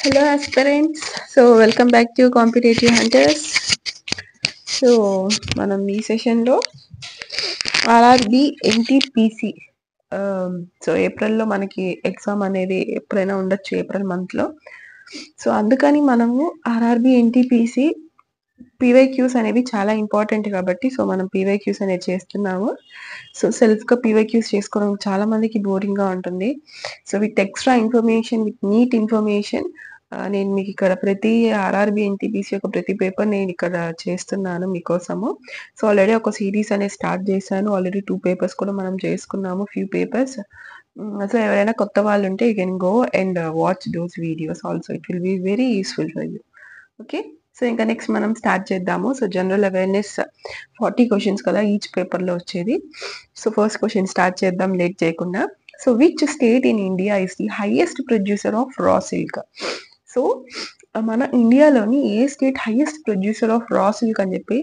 Hello aspirants, so welcome back to Competitive Hunters. So మనం ఈ సెషన్లో RRB NTPC సో ఏప్రిల్లో మనకి ఎగ్జామ్ అనేది ఎప్పుడైనా ఉండొచ్చు, ఏప్రిల్ మంత్లో. సో అందుకని మనము RRB NTPC పీవైక్యూస్ అనేవి చాలా ఇంపార్టెంట్ కాబట్టి సో మనం పీవైక్యూస్ అనేది చేస్తున్నాము. సో సెల్ఫ్గా పీవైక్యూస్ చేసుకోవడం చాలా మందికి బోరింగ్గా ఉంటుంది. So with extra information, with neat information నేను మీకు ఇక్కడ ప్రతి RRB NTPC యొక్క ప్రతి పేపర్ నేను ఇక్కడ చేస్తున్నాను మీకోసము. సో ఆల్రెడీ ఒక సిరీస్ అనేది స్టార్ట్ చేశాను. ఆల్రెడీ 2 పేపర్స్ కూడా మనం చేసుకున్నాము, ఫ్యూ పేపర్స్. సో ఎవరైనా కొత్త వాళ్ళు ఉంటే you can go and watch those videos also. It will be very useful for you. Okay, so ఇంకా నెక్స్ట్ మనం స్టార్ట్ చేద్దాము. సో జనరల్ అవేర్నెస్ 40 క్వశ్చన్స్ కదా ఈచ్ పేపర్లో వచ్చేది. సో ఫస్ట్ క్వశ్చన్ స్టార్ట్ చేద్దాం లేట్ చేయకుండా. So which state in India is the highest producer of raw silk? So మన ఇండియాలోని ఏ state highest producer of raw silk అని చెప్పి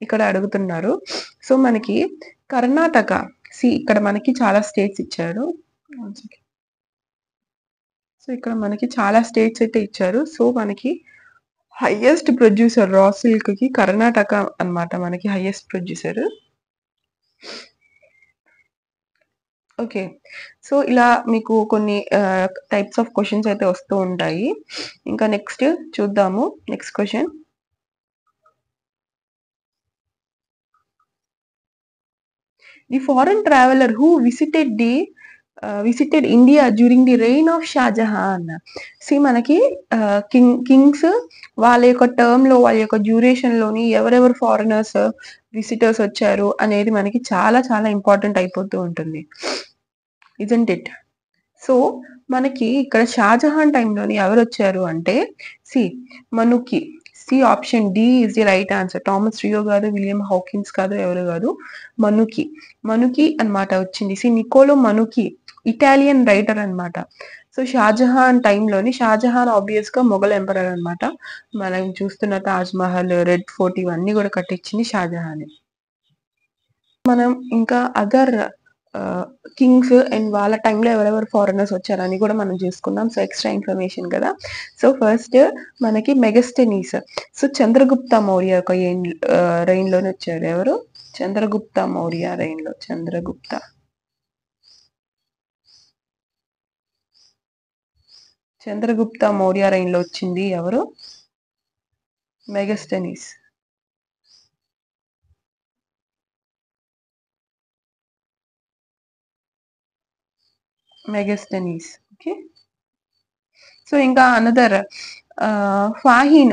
ఇక్కడ అడుగుతున్నారు. సో మనకి కర్ణాటక. ఇక్కడ మనకి చాలా స్టేట్స్ ఇచ్చారు. సో ఇక్కడ మనకి చాలా స్టేట్స్ అయితే ఇచ్చారు. సో మనకి హైయెస్ట్ ప్రొడ్యూసర్ రా సిల్క్ కి కర్ణాటక అన్నమాట మనకి హైయెస్ట్ ప్రొడ్యూసర్. ఓకే, సో ఇలా మీకు కొన్ని టైప్స్ ఆఫ్ క్వశ్చన్స్ అయితే వస్తూ ఉంటాయి. ఇంకా నెక్స్ట్ చూద్దాము. Next question, the foreign traveller who visited India during the reign of Shah Jahan. మనకి కింగ్స్ వాళ్ళ యొక్క టర్మ్ లో, వాళ్ళ యొక్క డ్యూరేషన్ లోని ఎవరెవరు ఫారినర్స్ విజిటర్స్ వచ్చారు అనేది మనకి చాలా చాలా ఇంపార్టెంట్ అయిపోతూ ఉంటుంది, ఇజంట్ ఇట్? సో మనకి ఇక్కడ షాజహాన్ టైంలోని ఎవరు వచ్చారు అంటే Manucci. Option D is the right answer. Thomas Roe కాదు, విలియం హాకిన్స్ కాదు, ఎవరు కాదు, మనుకి అన్నమాట వచ్చింది. నికోలో మనుకి ఇటాలియన్ రైటర్ అన్నమాట. సో షాజహాన్ టైంలోని, షాజహాన్ ఆబ్వియస్ గా మొఘల్ ఎంపరర్ అన్నమాట. మనం చూస్తున్న తాజ్ మహల్, రెడ్ ఫోర్ట్ ఇవన్నీ కూడా కట్టించింది షాజహాన్. మనం ఇంకా అదర్ కింగ్స్ అండ్ వాళ్ళ టైంలో ఎవరెవరు ఫారినర్స్ వచ్చారని కూడా మనం చూసుకున్నాం. సో ఎక్స్ట్రా ఇన్ఫర్మేషన్ కదా. సో ఫస్ట్ మనకి మెగస్తెనీస్. సో చంద్రగుప్త మౌర్య యొక్క రెయిన్ లోనే వచ్చారు. ఎవరు? చంద్రగుప్త మౌర్య రెయిన్ లో. చంద్రగుప్త మౌర్య రెయిన్ లో వచ్చింది ఎవరు? మెగస్తెనీస్. ఓకే, సో ఇంకా అనదర్ ఫాహీన్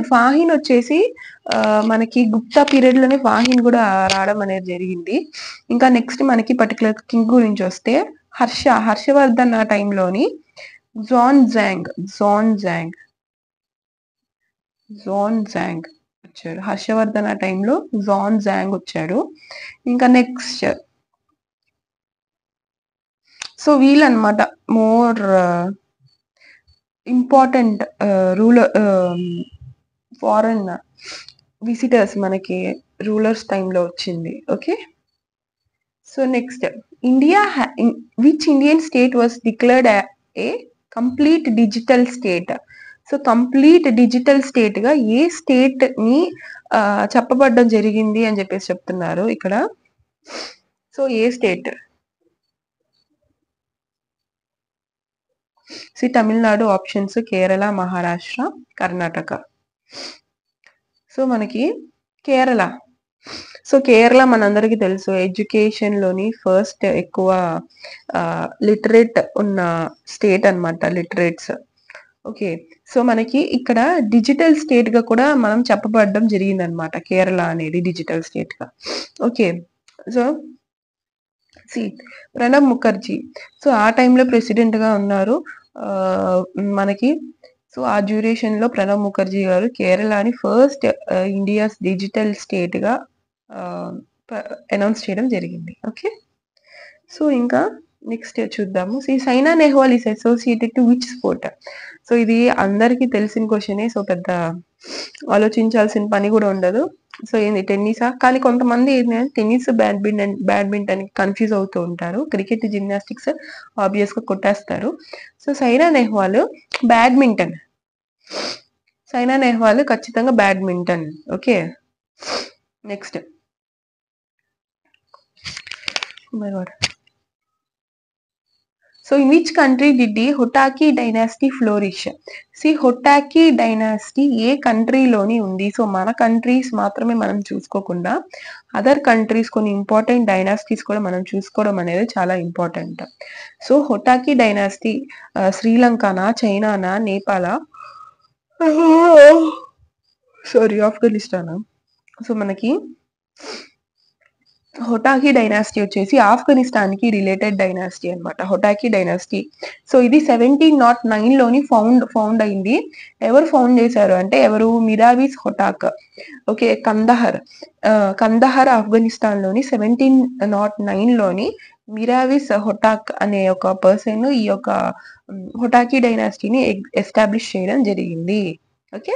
వచ్చేసి మనకి గుప్తా పీరియడ్ లోనే ఫాహీన్ కూడా రావడం అనేది జరిగింది. ఇంకా నెక్స్ట్ మనకి పర్టికులర్ కింగ్ గురించి వస్తే హర్షవర్ధన్ ఆ టైంలోని జాంగ్ వచ్చాడు. హర్షవర్ధన్ ఆ టైంలో జాంగ్ వచ్చాడు. ఇంకా నెక్స్ట్ సో వీళ్ళనమాట more important ruler foreign visitors మనకి రూలర్స్ టైంలో వచ్చింది. Okay, so next which Indian state was declared a complete digital state? So complete digital state గా ఏ స్టేట్ ని చెప్పబడ్డం జరిగింది అని చెప్పేసి చెప్తున్నారు ఇక్కడ. సో ఏ state? Tamil Nadu options, Kerala, Maharashtra, Karnataka. So మనకి కేరళ. సో కేరళ మనందరికీ తెలుసు ఎడ్యుకేషన్ లోని ఫస్ట్ ఎక్కువ లిటరేట్ ఉన్న స్టేట్ అన్నమాట, లిటరేట్స్. ఓకే, సో మనకి ఇక్కడ డిజిటల్ స్టేట్ గా కూడా మనం చెప్పబడడం జరిగిందనమాట, కేరళ అనేది డిజిటల్ స్టేట్ గా. Okay, so Pranab Mukherjee so ఆ టైంలో ప్రెసిడెంట్ గా ఉన్నారు మనకి. సో ఆ డ్యూరేషన్ లో ప్రణబ్ ముఖర్జీ గారు కేరళని ఫస్ట్ ఇండియాస్ డిజిటల్ స్టేట్ గా అనౌన్స్ చేయడం జరిగింది. ఓకే, సో ఇంకా నెక్స్ట్ చూద్దాము. Saina Nehwal is associated to which sport? So ఇది అందరికీ తెలిసిన క్వశ్చనే. సో పెద్ద ఆలోచించాల్సిన పని కూడా ఉండదు. సో ఏంది, టెన్నిసా? కానీ కొంతమంది ఏంటంటే టెన్నిస్, బ్యాడ్మింటన్ కన్ఫ్యూజ్ అవుతూ ఉంటారు. క్రికెట్, జిమ్నాస్టిక్స్ ఆబ్వియస్ గా కొట్టేస్తారు. So Saina Nehwal badminton. సైనా నెహ్వాల్ ఖచ్చితంగా badminton. Okay, next. My god. So in which country did the Hotaki dynasty flourish? సి హొటాకి డైనాసిటీ ఏ కంట్రీలోని ఉంది? సో మన కంట్రీస్ మాత్రమే మనం చూసుకోకుండా అదర్ కంట్రీస్ కొన్ని ఇంపార్టెంట్ డైనాసిటీస్ కూడా మనం చూసుకోవడం అనేది చాలా ఇంపార్టెంట్. సో హొటాకి డైనాసిటీ శ్రీలంకనా, చైనానా, నేపాలా, సారీ ఆఫ్ఘనిస్తానా? సో మనకి హొటాకి డైనాసిటీ వచ్చేసి ఆఫ్ఘనిస్తాన్ కి రిలేటెడ్ డైనాసిటీ అనమాట, హొటాకి డైనాసిటీ. సో ఇది 1709 లోని ఫౌండ్ అయింది. ఎవరు ఫౌండ్ చేశారు అంటే ఎవరు? మిరావిస్ హొటాక్. ఓకే, కందహర్ ఆఫ్ఘనిస్తాన్ లోని 1709 లోని మిరావిస్ హొటాక్ అనే ఒక పర్సన్ ఈ యొక్క హొటాకి డైనాసిటీని ఎస్టాబ్లిష్ చేయడం జరిగింది. ఓకే,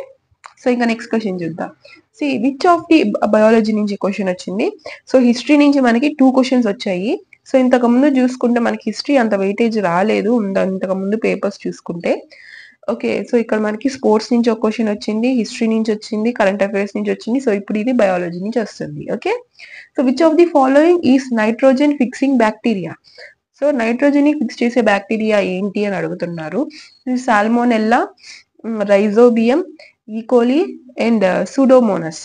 సో ఇంకా నెక్స్ట్ క్వశ్చన్ చూద్దాం. See which of the biology నుంచి క్వశ్చన్ వచ్చింది. సో హిస్టరీ నుంచి మనకి 2 క్వశ్చన్స్ వచ్చాయి. సో ఇంతకు ముందు చూసుకుంటే మనకి హిస్టరీ అంత వెయిటేజ్ రాలేదు ఇంతకు ముందు పేపర్స్ చూసుకుంటే. ఓకే, సో ఇక్కడ మనకి స్పోర్ట్స్ నుంచి ఒక క్వశ్చన్ వచ్చింది, హిస్టరీ నుంచి వచ్చింది, కరెంట్ అఫైర్స్ నుంచి వచ్చింది. సో ఇప్పుడు ఇది బయాలజీ నుంచి వస్తుంది. Okay, so which of the following is nitrogen fixing bacteria? So nitrogen ని ఫిక్స్ చేసే బ్యాక్టీరియా ఏంటి అని అడుగుతున్నారు. Salmonella, rhizobium, E. coli and Pseudomonas.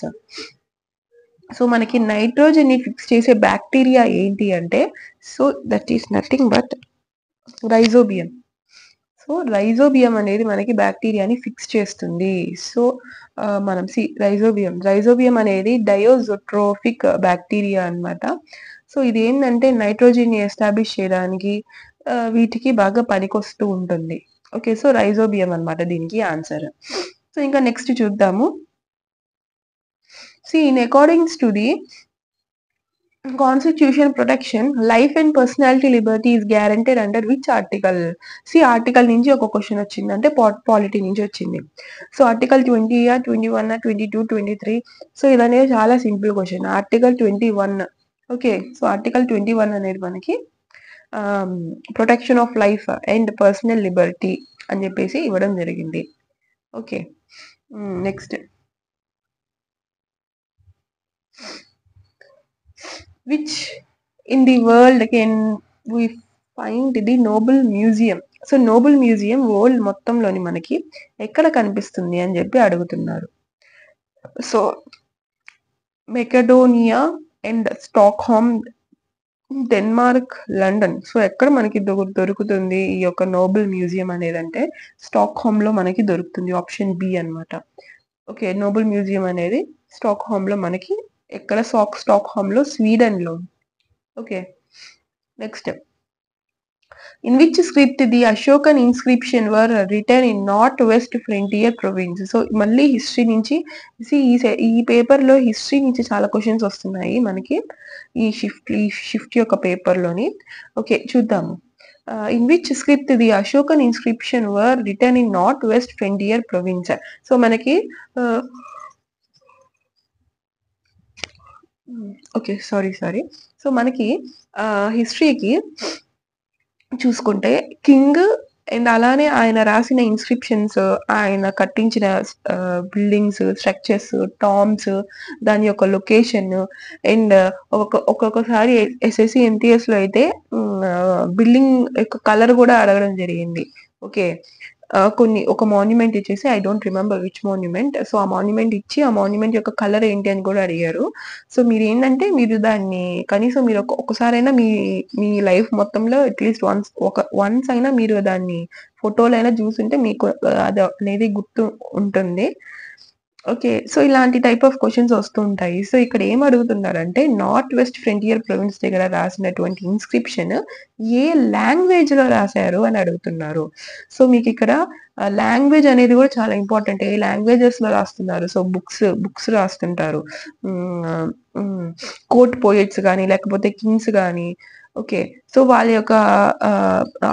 So మనకి నైట్రోజన్ ని ఫిక్స్ చేసే బ్యాక్టీరియా ఏంటి అంటే so that is nothing but rhizobium. So rhizobium అనేది మనకి బ్యాక్టీరియాని ఫిక్స్ చేస్తుంది. సో మనం రైజోబియం అనేది డయోజోట్రోఫిక్ బ్యాక్టీరియా అన్నమాట. సో ఇది ఏంటంటే నైట్రోజన్ ని ఎస్టాబ్లిష్ చేయడానికి వీటికి బాగా పనికొస్తూ ఉంటుంది. ఓకే, సో రైజోబియం అన్నమాట దీనికి ఆన్సర్. సో ఇంకా నెక్స్ట్ చూద్దాము. See, in accordance to the Constitution protection, life and personality liberty is guaranteed under which article? See, article నుంచి ఒక క్వశ్చన్ వచ్చింది అంటే పాలిటీ నుంచి వచ్చింది. So article 20, 21, 22, 23. సో ఇదనేది చాలా simple question. Article 21. Okay, so article 21 అనేది మనకి protection of life and personal Liberty అని చెప్పేసి ఇవ్వడం జరిగింది. Okay, next. Which in the world can we find the Nobel Museum? So Nobel museum world మొత్తంలోని మనకి ఎక్కడ కనిపిస్తుంది అని చెప్పి అడుగుతున్నారు. So Macedonia and Stockholm, Denmark, London. So ఎక్కడ మనకి దొరుకుతుంది ఈ యొక్క నోబెల్ మ్యూజియం అనేది అంటే స్టాక్హోమ్ లో మనకి దొరుకుతుంది. ఆప్షన్ బి అన్నమాట. ఓకే, నోబెల్ మ్యూజియం అనేది స్టాక్హోమ్ లో మనకి ఎక్కడ? స్టాక్హోమ్ లో, స్వీడన్ లో. Okay, next. In which script the Ashokan inscription were written in north west frontier province? So మళ్ళీ హిస్టరీ నుంచి ఈ పేపర్ లో హిస్టరీ నుంచి చాలా క్వశ్చన్స్ వస్తున్నాయి మనకి ఈ షిఫ్ట్ యొక్క పేపర్ లోని. ఓకే, చూద్దాము. In which script the Ashokan inscription were written in north west frontier province? So మనకి ఓకే, సారీ. సో మనకి హిస్టరీకి చూసుకుంటే కింగ్ అండ్ అలానే ఆయన రాసిన ఇన్స్క్రిప్షన్స్, ఆయన కట్టించిన బిల్డింగ్స్, స్ట్రక్చర్స్, టామ్స్, దాని యొక్క లొకేషన్ అండ్ ఒక్కొక్కసారి ఎస్ఎస్సి ఎంటీఎస్ లో అయితే బిల్డింగ్ యొక్క కలర్ కూడా అడగడం జరిగింది. ఓకే, ఒక మాన్యుమెంట్ ఇచ్చేసి I don't remember which monument. So ఆ మాన్యుమెంట్ ఇచ్చి ఆ మాన్యుమెంట్ యొక్క కలర్ ఏంటి అని కూడా అడిగారు. సో మీరు ఏంటంటే మీరు దాన్ని కనీసం మీరు ఒక్కసారైనా మీ లైఫ్ మొత్తంలో అట్లీస్ట్ వన్స్ అయినా మీరు దాన్ని ఫోటోలు అయినా చూస్తుంటే మీకు అది అనేది గుర్తు ఉంటుంది. ఓకే, సో ఇలాంటి టైప్ ఆఫ్ క్వశ్చన్స్ వస్తూ ఉంటాయి. సో ఇక్కడ ఏం అడుగుతున్నారంటే నార్త్ వెస్ట్ ఫ్రంటియర్ ప్రొవిన్స్ దగ్గర రాసినటువంటి ఇన్స్క్రిప్షన్ ఏ లాంగ్వేజ్ లో రాశారు అని అడుగుతున్నారు. సో మీకు ఇక్కడ లాంగ్వేజ్ అనేది కూడా చాలా ఇంపార్టెంట్. ఏ లాంగ్వేజెస్ లో రాస్తున్నారు? సో బుక్స్ రాస్తుంటారు, కోర్ట్ పోయెట్స్ కానీ లేకపోతే కింగ్స్ కానీ. ఓకే, సో వాళ్ళ యొక్క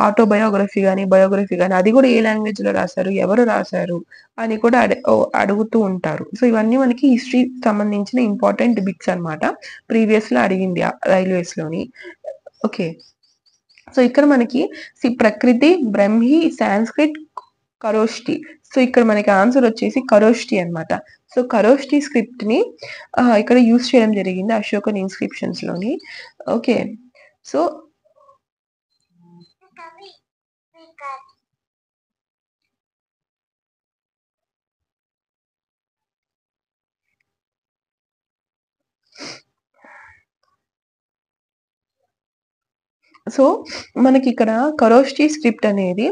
ఆటోబయోగ్రఫీ కానీ బయోగ్రఫీ కానీ అది కూడా ఏ లాంగ్వేజ్ లో రాశారు, ఎవరు రాశారు అని కూడా అడుగుతూ ఉంటారు. సో ఇవన్నీ మనకి హిస్టరీ సంబంధించిన ఇంపార్టెంట్ బిట్స్ అన్నమాట. ప్రీవియస్ లో అడిగింది రైల్వేస్ లోని. ఓకే, సో ఇక్కడ మనకి ప్రకృతి, బ్రహ్మి, సాంస్క్రిట్, ఖరోష్టి. సో ఇక్కడ మనకి ఆన్సర్ వచ్చేసి ఖరోష్టి అన్నమాట. సో ఖరోష్టి స్క్రిప్ట్ ని ఇక్కడ యూస్ చేయడం జరిగింది అశోకన్ ఇన్స్క్రిప్షన్స్ లోని. ఓకే, సో సో మనకి ఇక్కడ ఖరోష్టి స్క్రిప్ట్ అనేది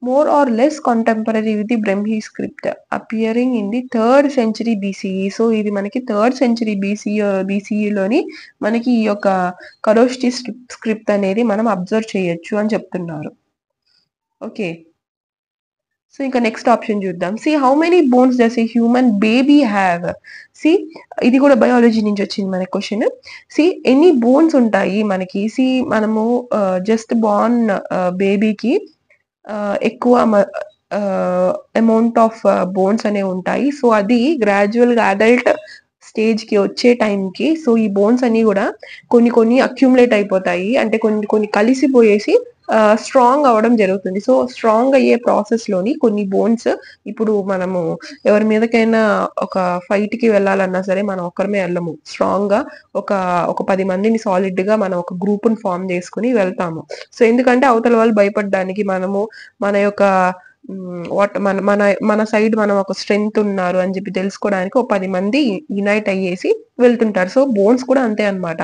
more or less contemporary with the Brahmi script appearing in the 3rd century BCE. So ఇది మనకి 3rd century BCEలోని మనకి ఈ యొక్క ఖరోష్టి స్క్రిప్ట్ అనేది మనం అబ్జర్వ్ చేయొచ్చు అని చెప్తున్నారు. ఓకే, సో ఇంకా నెక్స్ట్ ఆప్షన్ చూద్దాం. See how many bones does a human baby have. See ఇది కూడా బయాలజీ నుంచి వచ్చింది మన క్వశ్చన్. సి ఎన్ని బోన్స్ ఉంటాయి మనకి. సి మనము జస్ట్ బార్న్ బేబీకి ఎక్కువ అమౌంట్ ఆఫ్ బోన్స్ అనేవి ఉంటాయి. సో అది గ్రాడ్యువల్ గా అడల్ట్ స్టేజ్ కి వచ్చే టైంకి సో ఈ బోన్స్ అన్ని కూడా కొన్ని కొన్ని అక్యుములేట్ అయిపోతాయి, అంటే కొన్ని కొన్ని కలిసిపోయేసి స్ట్రాంగ్ అవ్వడం జరుగుతుంది. సో స్ట్రాంగ్ అయ్యే ప్రాసెస్ లోని కొన్ని బోన్స్, ఇప్పుడు మనము ఎవరి మీదకైనా ఒక ఫైట్ కి వెళ్ళాలన్నా సరే మనం ఒక్కరమే వెళ్ళము, స్ట్రాంగ్ గా ఒక 10 మందిని సాలిడ్ గా మనం ఒక గ్రూప్ ని ఫామ్ చేసుకుని వెళ్తాము. సో ఎందుకంటే అవతల వాళ్ళు భయపడడానికి మనము మన యొక్క మన మన మన సైడ్ మనం ఒక స్ట్రెంగ్త్ ఉన్నారు అని చెప్పి తెలుసుకోవడానికి ఒక 10 మంది యునైట్ అయ్యేసి వెళ్తుంటారు. సో బోన్స్ కూడా అంతే అన్నమాట.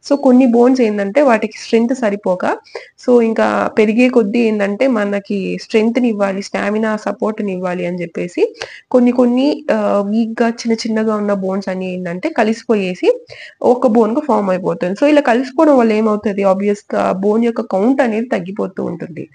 సో కొన్ని బోన్స్ ఏంటంటే వాటికి స్ట్రెంగ్త్ సరిపోక సో ఇంకా పెరిగే కొద్దీ ఏంటంటే మనకి స్ట్రెంగ్త్ ని ఇవ్వాలి, స్టామినా సపోర్ట్ ని ఇవ్వాలి అని చెప్పేసి కొన్ని కొన్ని వీక్ గా చిన్న చిన్నగా ఉన్న బోన్స్ అన్ని ఏంటంటే కలిసిపోయేసి ఒక బోన్ గా ఫామ్ అయిపోతుంది. సో ఇలా కలిసిపోవడం వల్ల ఏమవుతుంది, ఆబ్వియస్ గా బోన్ యొక్క కౌంట్ అనేది తగ్గిపోతూ ఉంటుంది.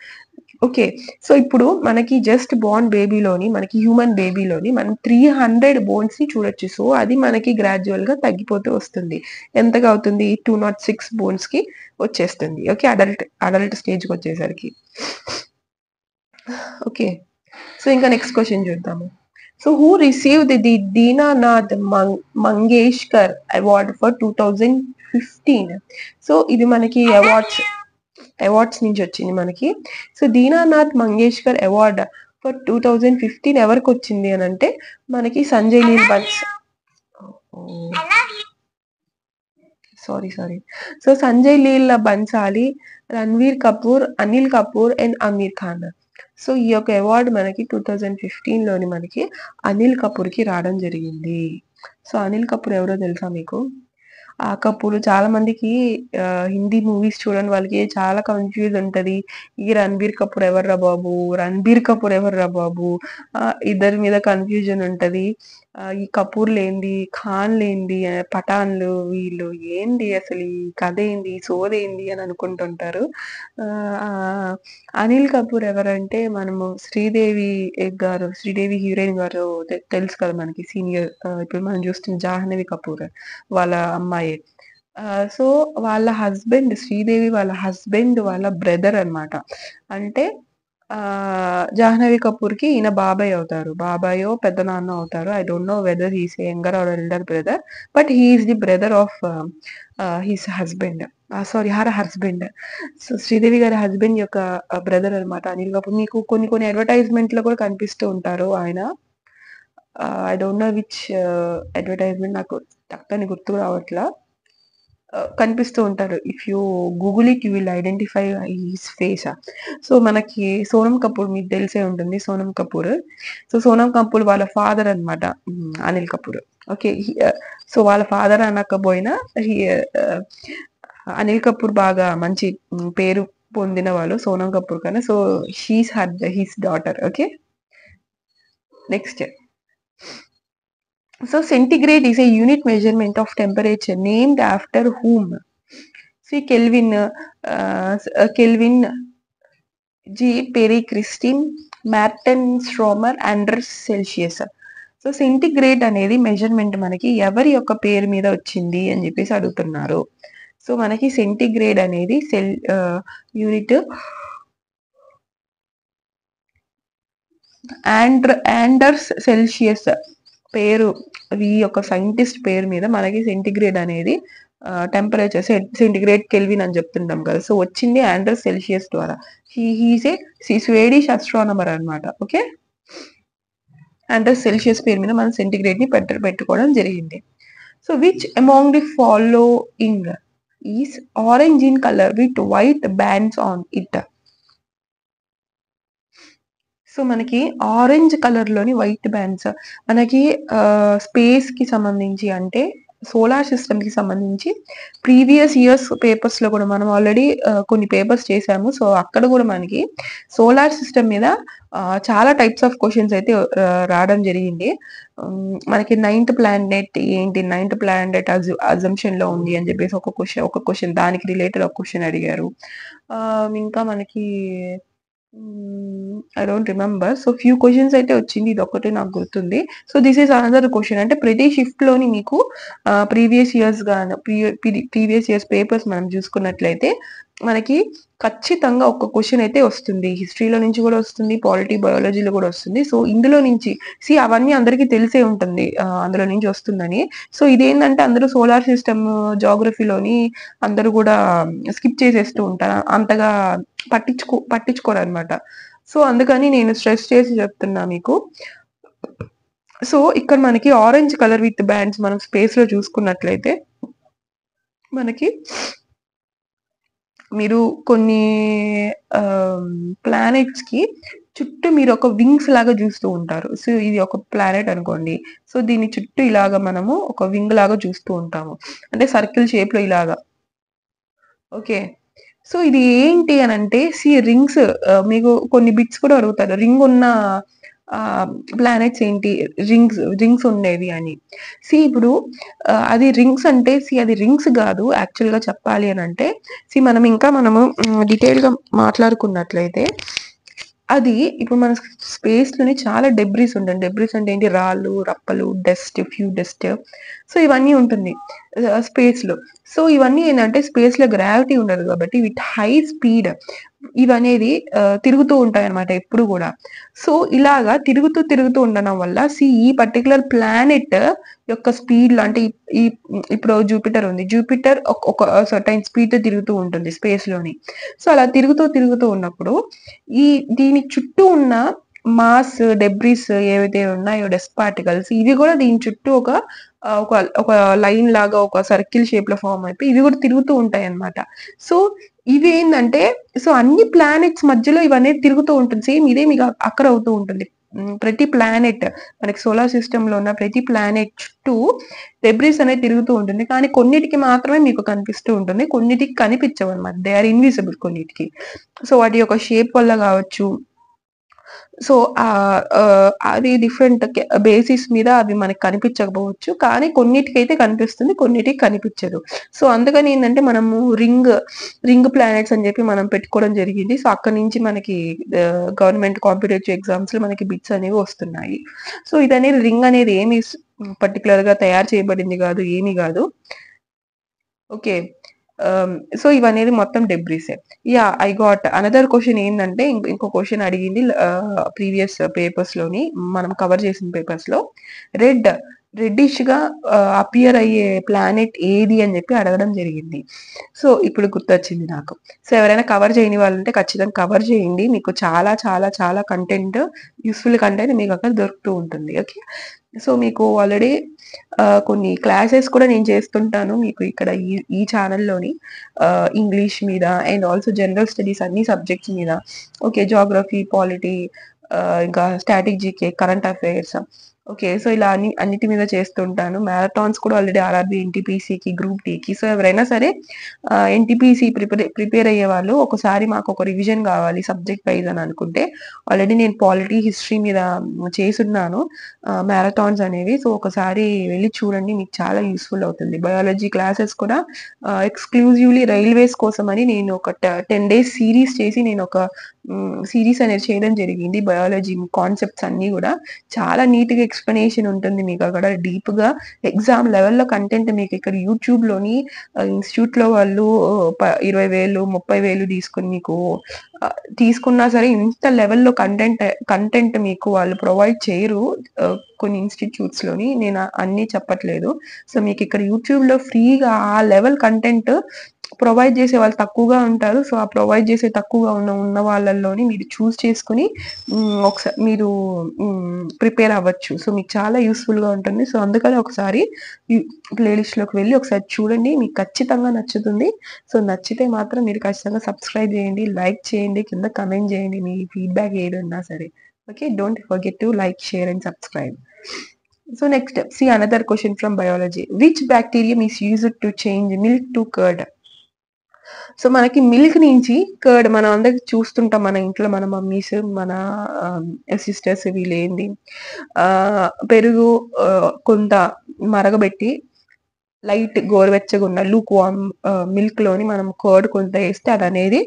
ఓకే, సో ఇప్పుడు మనకి జస్ట్ బోర్న్ బేబీలోని మనకి హ్యూమన్ బేబీలోని మనం 300 బోన్స్ ని చూడొచ్చు. సో అది మనకి గ్రాడ్యువల్ గా తగ్గిపోతూ వస్తుంది. ఎంతగా అవుతుంది, 206 బోన్స్ కి వచ్చేస్తుంది. ఓకే, అడల్ట్ స్టేజ్ కి వచ్చేసరికి. ఓకే, సో ఇంకా నెక్స్ట్ క్వశ్చన్ చూద్దాము. So who received the Dinanath Mangeshkar award for 2015. So ఇది మనకి అవార్డ్స్ నుంచి వచ్చింది మనకి. So Dinanath Mangeshkar award for 2015 ఎవరికి వచ్చింది అని అంటే మనకి Sanjay Leela so Sanjay Leela Bhansali, Ranveer Kapoor, Anil Kapoor and Aamir Khan. So ఈ యొక్క అవార్డు మనకి 2015 లోని మనకి అనిల్ కపూర్ కి రావడం జరిగింది. సో అనిల్ కపూర్ ఎవరో తెలుసా మీకు? ఆ కపూర్ చాలా మందికి హిందీ మూవీస్ చూడని వాళ్ళకి చాలా కన్ఫ్యూజ్ ఉంటది. ఈ రణబీర్ కపూర్ ఎవర్రా బాబు, రణబీర్ కపూర్ ఎవర్రా బాబు, ఇద్దరి మీద కన్ఫ్యూజన్ ఉంటది. ఈ కపూర్లు ఏంది, ఖాన్లు ఏంది, పఠాన్లు వీళ్ళు ఏంది, అసలు ఈ కథ ఏంది, సోదేంది అని అనుకుంటుంటారు. అనిల్ కపూర్ ఎవరంటే మనము శ్రీదేవి హీరోయిన్ గారు తెలుసు కదా మనకి, సీనియర్. ఇప్పుడు మనం చూస్తున్న జాహ్నవి కపూర్ వాళ్ళ అమ్మాయి. సో వాళ్ళ హస్బెండ్, శ్రీదేవి వాళ్ళ హస్బెండ్ వాళ్ళ బ్రదర్ అన్నమాట. అంటే జాహ్నవి కపూర్ కి ఈయన బాబాయ్ అవుతారు, బాబాయో పెద్ద నాన్న అవుతారు. I don't know whether he's younger or elder brother, but he's the brother of his husband. Sorry, her husband. So Sridevi గారి హస్బెండ్ యొక్క బ్రదర్ అన్నమాట అనిల్ కపూర్. మీకు కొన్ని కొన్ని అడ్వర్టైజ్మెంట్ లో కూడా కనిపిస్తూ ఉంటారు ఆయన. I don't no which advertisement, నాకు టక్కని గుర్తుకు రావట్లా, కనిపిస్తూ ఉంటారు. If you Google it you will identify his face. So మనకి సోనం కపూర్ మీకు తెలిసే ఉంటుంది, సోనం కపూర్. సో సోనం కపూర్ వాళ్ళ ఫాదర్ అన్నమాట అనిల్ కపూర్. ఓకే, సో వాళ్ళ ఫాదర్ అనకపోయినా అనిల్ కపూర్ బాగా మంచి పేరు పొందిన వాళ్ళు సోనం కపూర్ కన్నా. So she's his daughter. Okay, next. So centigrade is a unit measurement of temperature named after whom? See Kelvin, Kelvin, G. Perry Christine, Martin Stromer, Anders Celsius. So centigrade అనేది measurement మనకి ఎవరి యొక్క పేరు మీద వచ్చింది అని చెప్పేసి అడుగుతున్నారు. సో మనకి సెంటిగ్రేడ్ అనేది యూనిట్ ఆండర్స్ సెల్సియస్ పేరు, ఈ యొక్క సైంటిస్ట్ పేరు మీద మనకి సెంటిగ్రేడ్ అనేది టెంపరేచర్ సెంటిగ్రేడ్ కెల్విన్ అని చెప్తుంటాం కదా. సో వచ్చింది ఆండర్స్ సెల్సియస్ ద్వారా. హీస్ ఏ స్వీడిష్ అస్ట్రానమర్ అన్నమాట. ఓకే, అండ్ సెల్సియస్ పేరు మీద మనం సెంటిగ్రేడ్ ని పెట్టుకోవడం జరిగింది. So which among the following is orange in colour with white bands on it. So మనకి ఆరెంజ్ కలర్ లోని వైట్ బ్యాండ్స్ మనకి స్పేస్ కి సంబంధించి, అంటే సోలార్ సిస్టమ్ కి సంబంధించి ప్రీవియస్ ఇయర్స్ పేపర్స్ లో కూడా మనం ఆల్రెడీ కొన్ని పేపర్స్ చేసాము. సో అక్కడ కూడా మనకి సోలార్ సిస్టమ్ మీద చాలా టైప్స్ ఆఫ్ క్వశ్చన్స్ అయితే రావడం జరిగింది. మనకి 9th ప్లానెట్ ఏంటి, 9th ప్లానెట్ అజంప్షన్ లో ఉంది అని చెప్పేసి ఒక క్వశ్చన్ దానికి రిలేటెడ్ ఒక క్వశ్చన్ అడిగారు. ఇంకా మనకి I don't remember. So few questions అయితే వచ్చింది, ఇది ఒక్కటే నాకు గుర్తుంది. So this is another question. అంటే ప్రతి షిఫ్ట్ లోని మీకు ప్రీవియస్ ఇయర్స్ పేపర్స్ మనం చూసుకున్నట్లయితే మనకి ఖచ్చితంగా ఒక క్వశ్చన్ అయితే వస్తుంది. హిస్టరీలో నుంచి కూడా వస్తుంది, పాలిటీ బయాలజీలో కూడా వస్తుంది. సో ఇందులో నుంచి అవన్నీ అందరికీ తెలిసే ఉంటుంది అందులో నుంచి వస్తుందని. సో ఇదేంటంటే అందరూ సోలార్ సిస్టమ్ జాగ్రఫీలోని అందరూ కూడా స్కిప్ చేసేస్తూ ఉంటారు, అంతగా పట్టించుకోరు అనమాట. సో అందుకని నేను స్ట్రెస్ చేసి చెప్తున్నా మీకు. సో ఇక్కడ మనకి ఆరెంజ్ కలర్ విత్ బ్యాండ్స్ మనం స్పేస్ లో చూసుకున్నట్లయితే మనకి మీరు కొన్ని ప్లానెట్స్ కి చుట్టూ మీరు ఒక వింగ్స్ లాగా చూస్తూ ఉంటారు. సో ఇది ఒక ప్లానెట్ అనుకోండి, సో దీని చుట్టూ ఇలాగా మనము ఒక వింగ్ లాగా చూస్తూ ఉంటాము, అంటే సర్కిల్ షేప్ లో ఇలాగా. ఓకే, సో ఇది ఏంటి అని అంటే రింగ్స్. మీకు కొన్ని బిట్స్ కూడా అడుగుతారు, రింగ్ ఉన్న ప్లానెట్స్ ఏంటి, రింగ్స్ ఉండేవి అని. ఇప్పుడు అది రింగ్స్ అంటే అది రింగ్స్ కాదు యాక్చువల్ గా చెప్పాలి అని అంటే. మనము డీటెయిల్ గా మాట్లాడుకున్నట్లయితే అది ఇప్పుడు మన స్పేస్ లోని చాలా డెబ్రీస్ ఉంటుంది. డెబ్రీస్ అంటే ఏంటి, రాళ్ళు, రప్పలు, డస్ట్, డస్ట్. సో ఇవన్నీ ఉంటుంది స్పేస్ లో. సో ఇవన్నీ ఏంటంటే స్పేస్ లో గ్రావిటీ ఉండదు కాబట్టి విత్ హై స్పీడ్ ఇవనేది తిరుగుతూ ఉంటాయి అనమాట ఎప్పుడు కూడా. సో ఇలాగా తిరుగుతూ ఉండడం వల్ల ఈ పర్టికులర్ ప్లానెట్ యొక్క స్పీడ్ లో, అంటే ఇప్పుడు జూపిటర్ ఉంది, జూపిటర్ ఒక సర్టైన్ స్పీడ్ తో తిరుగుతూ ఉంటుంది స్పేస్ లోని. సో అలా తిరుగుతూ ఉన్నప్పుడు దీని చుట్టూ ఉన్న మాస్ డెబ్రిస్ ఏవైతే ఉన్నాయో, డస్ట్ పార్టికల్స్, ఇవి కూడా దీని చుట్టూ ఒక లైన్ లాగా ఒక సర్కిల్ షేప్ లో ఫామ్ అయిపోయి ఇవి కూడా తిరుగుతూ ఉంటాయి అన్నమాట. సో ఇవి ఏంటంటే అన్ని ప్లానెట్స్ మధ్యలో ఇవన్నీ తిరుగుతూ ఉంటుంది. సేమ్ ఇదే మీకు అక్కడ అవుతూ ఉంటుంది. ప్రతి ప్లానెట్, మనకి సోలార్ సిస్టమ్ లో ఉన్న ప్రతి ప్లానెట్ చుట్టూ డెబ్రిస్ అనేది తిరుగుతూ ఉంటుంది. కానీ కొన్నిటికి మాత్రమే మీకు కనిపిస్తూ ఉంటుంది, కొన్నిటికి కనిపించవు అనమాట. దే ఆర్ ఇన్విజిబుల్ కొన్నిటికి. సో వాటి యొక్క షేప్ వల్ల కావచ్చు, సో అది డిఫరెంట్ బేసిస్ మీద అవి మనకి కనిపించకపోవచ్చు, కానీ కొన్నిటికైతే కనిపిస్తుంది, కొన్నిటికి కనిపించదు. సో అందుకని ఏంటంటే మనము రింగ్ ప్లానెట్స్ అని చెప్పి మనం పెట్టుకోవడం జరిగింది. సో అక్కడ నుంచి మనకి గవర్నమెంట్ కాంపిటేటివ్ ఎగ్జామ్స్ లో మనకి బిట్స్ అనేవి వస్తున్నాయి. సో ఇదనేది రింగ్ అనేది ఏమి పర్టికులర్ గా తయారు చేయబడింది కాదు, ఏమి కాదు. ఓకే, సో ఇవనేది మొత్తం డెబ్రీసే. I got another question. ఏంటంటే ఇంకో క్వశ్చన్ అడిగింది ప్రీవియస్ పేపర్స్ లోని, మనం కవర్ చేసిన పేపర్స్ లో, రెడ్డిష్ గా అపియర్ అయ్యే ప్లానెట్ ఏది అని చెప్పి అడగడం జరిగింది. సో ఇప్పుడు గుర్తొచ్చింది నాకు. సో ఎవరైనా కవర్ చేయని వాళ్ళు ఉంటే ఖచ్చితంగా కవర్ చేయండి, మీకు చాలా చాలా చాలా కంటెంట్, యూస్ఫుల్ కంటెంట్ మీకు అక్కడ దొరుకుతూ ఉంటుంది. ఓకే, సో మీకు ఆల్రెడీ కొన్ని క్లాసెస్ కూడా నేను చేస్తుంటాను మీకు ఇక్కడ ఈ ఛానల్లోని, ఇంగ్లీష్ మీద అండ్ ఆల్సో జనరల్ స్టడీస్ అన్ని సబ్జెక్ట్స్ మీద. ఓకే, జాగ్రఫీ, పాలిటీ, ఇంకా static GK, current affairs. Okay, so ఇలా అన్నిటి మీద చేస్తుంటాను. మ్యారథాన్స్ కూడా ఆల్రెడీ ఆర్ఆర్బి, ఎన్టీపీసీకి, గ్రూప్ టీకి. సో ఎవరైనా సరే ఎన్టీపీసీ ప్రిపేర్ అయ్యే వాళ్ళు ఒకసారి మాకు ఒక రివిజన్ కావాలి సబ్జెక్ట్ వైజ్ అని అనుకుంటే, ఆల్రెడీ నేను పాలిటీ, హిస్టరీ మీద చేసున్నాను మ్యారథాన్స్ అనేవి. సో ఒకసారి వెళ్ళి చూడండి, మీకు చాలా యూస్ఫుల్ అవుతుంది. బయాలజీ క్లాసెస్ కూడా ఎక్స్క్లూజివ్లీ రైల్వేస్ కోసం అని నేను ఒక 10 days సిరీస్ చేసి నేను ఒక సిరీస్ అనేది చేయడం జరిగింది. బయాలజీ కాన్సెప్ట్స్ అన్ని కూడా చాలా నీట్ గా ఎక్స్ప్లెనేషన్ ఉంటుంది మీకు అక్కడ, డీప్ గా ఎగ్జామ్ లెవెల్లో కంటెంట్ మీకు ఇక్కడ యూట్యూబ్ లోని ఇన్స్టిట్యూట్ లో వాళ్ళు 20,000 30,000 తీసుకుని మీకు తీసుకున్నా సరే ఇంత లెవెల్లో కంటెంట్ మీకు వాళ్ళు ప్రొవైడ్ చేయరు కొన్ని ఇన్స్టిట్యూట్స్ లోని. నేను అన్ని చెప్పట్లేదు. సో మీకు ఇక్కడ యూట్యూబ్ లో ఫ్రీగా ఆ లెవెల్ కంటెంట్ ప్రొవైడ్ చేసే వాళ్ళు తక్కువగా ఉంటారు. సో, ఆ ప్రొవైడ్ చేసే తక్కువగా ఉన్న వాళ్ళలోని మీరు చూజ్ చేసుకొని ఒకసారి మీరు ప్రిపేర్ అవ్వచ్చు. సో, మీకు చాలా యూజ్‌ఫుల్‌గా ఉంటుంది. సో, అందుకని ఒకసారి ఈ ప్లేలిస్ట్‌లోకి వెళ్లి ఒకసారి చూడండి. మీకు ఖచ్చితంగా నచ్చుతుంది. సో, నచ్చితే మాత్రం మీరు ఖచ్చితంగా సబ్స్క్రైబ్ చేయండి, లైక్ చేయండి, కింద కామెంట్ చేయండి. మీ ఫీడ్‌బ్యాక్ ఏదున్నా సరే. Okay. Don't forget to like, share and subscribe. So next, see another question from biology. Which bacterium is used to change milk to curd? So మనకి మిల్క్ నుంచి కర్డ్ మనం అందరికి చూస్తుంటాం మన ఇంట్లో మన మమ్మీస్ మన సిస్టర్స్ వీళ్ళేంది పెరుగు కొంత మరగబెట్టి లైట్ గోరువెచ్చగా ఉన్న లూక్ వామ్ మిల్క్ లోని మనం కర్డ్ కొంత వేస్తే అది అనేది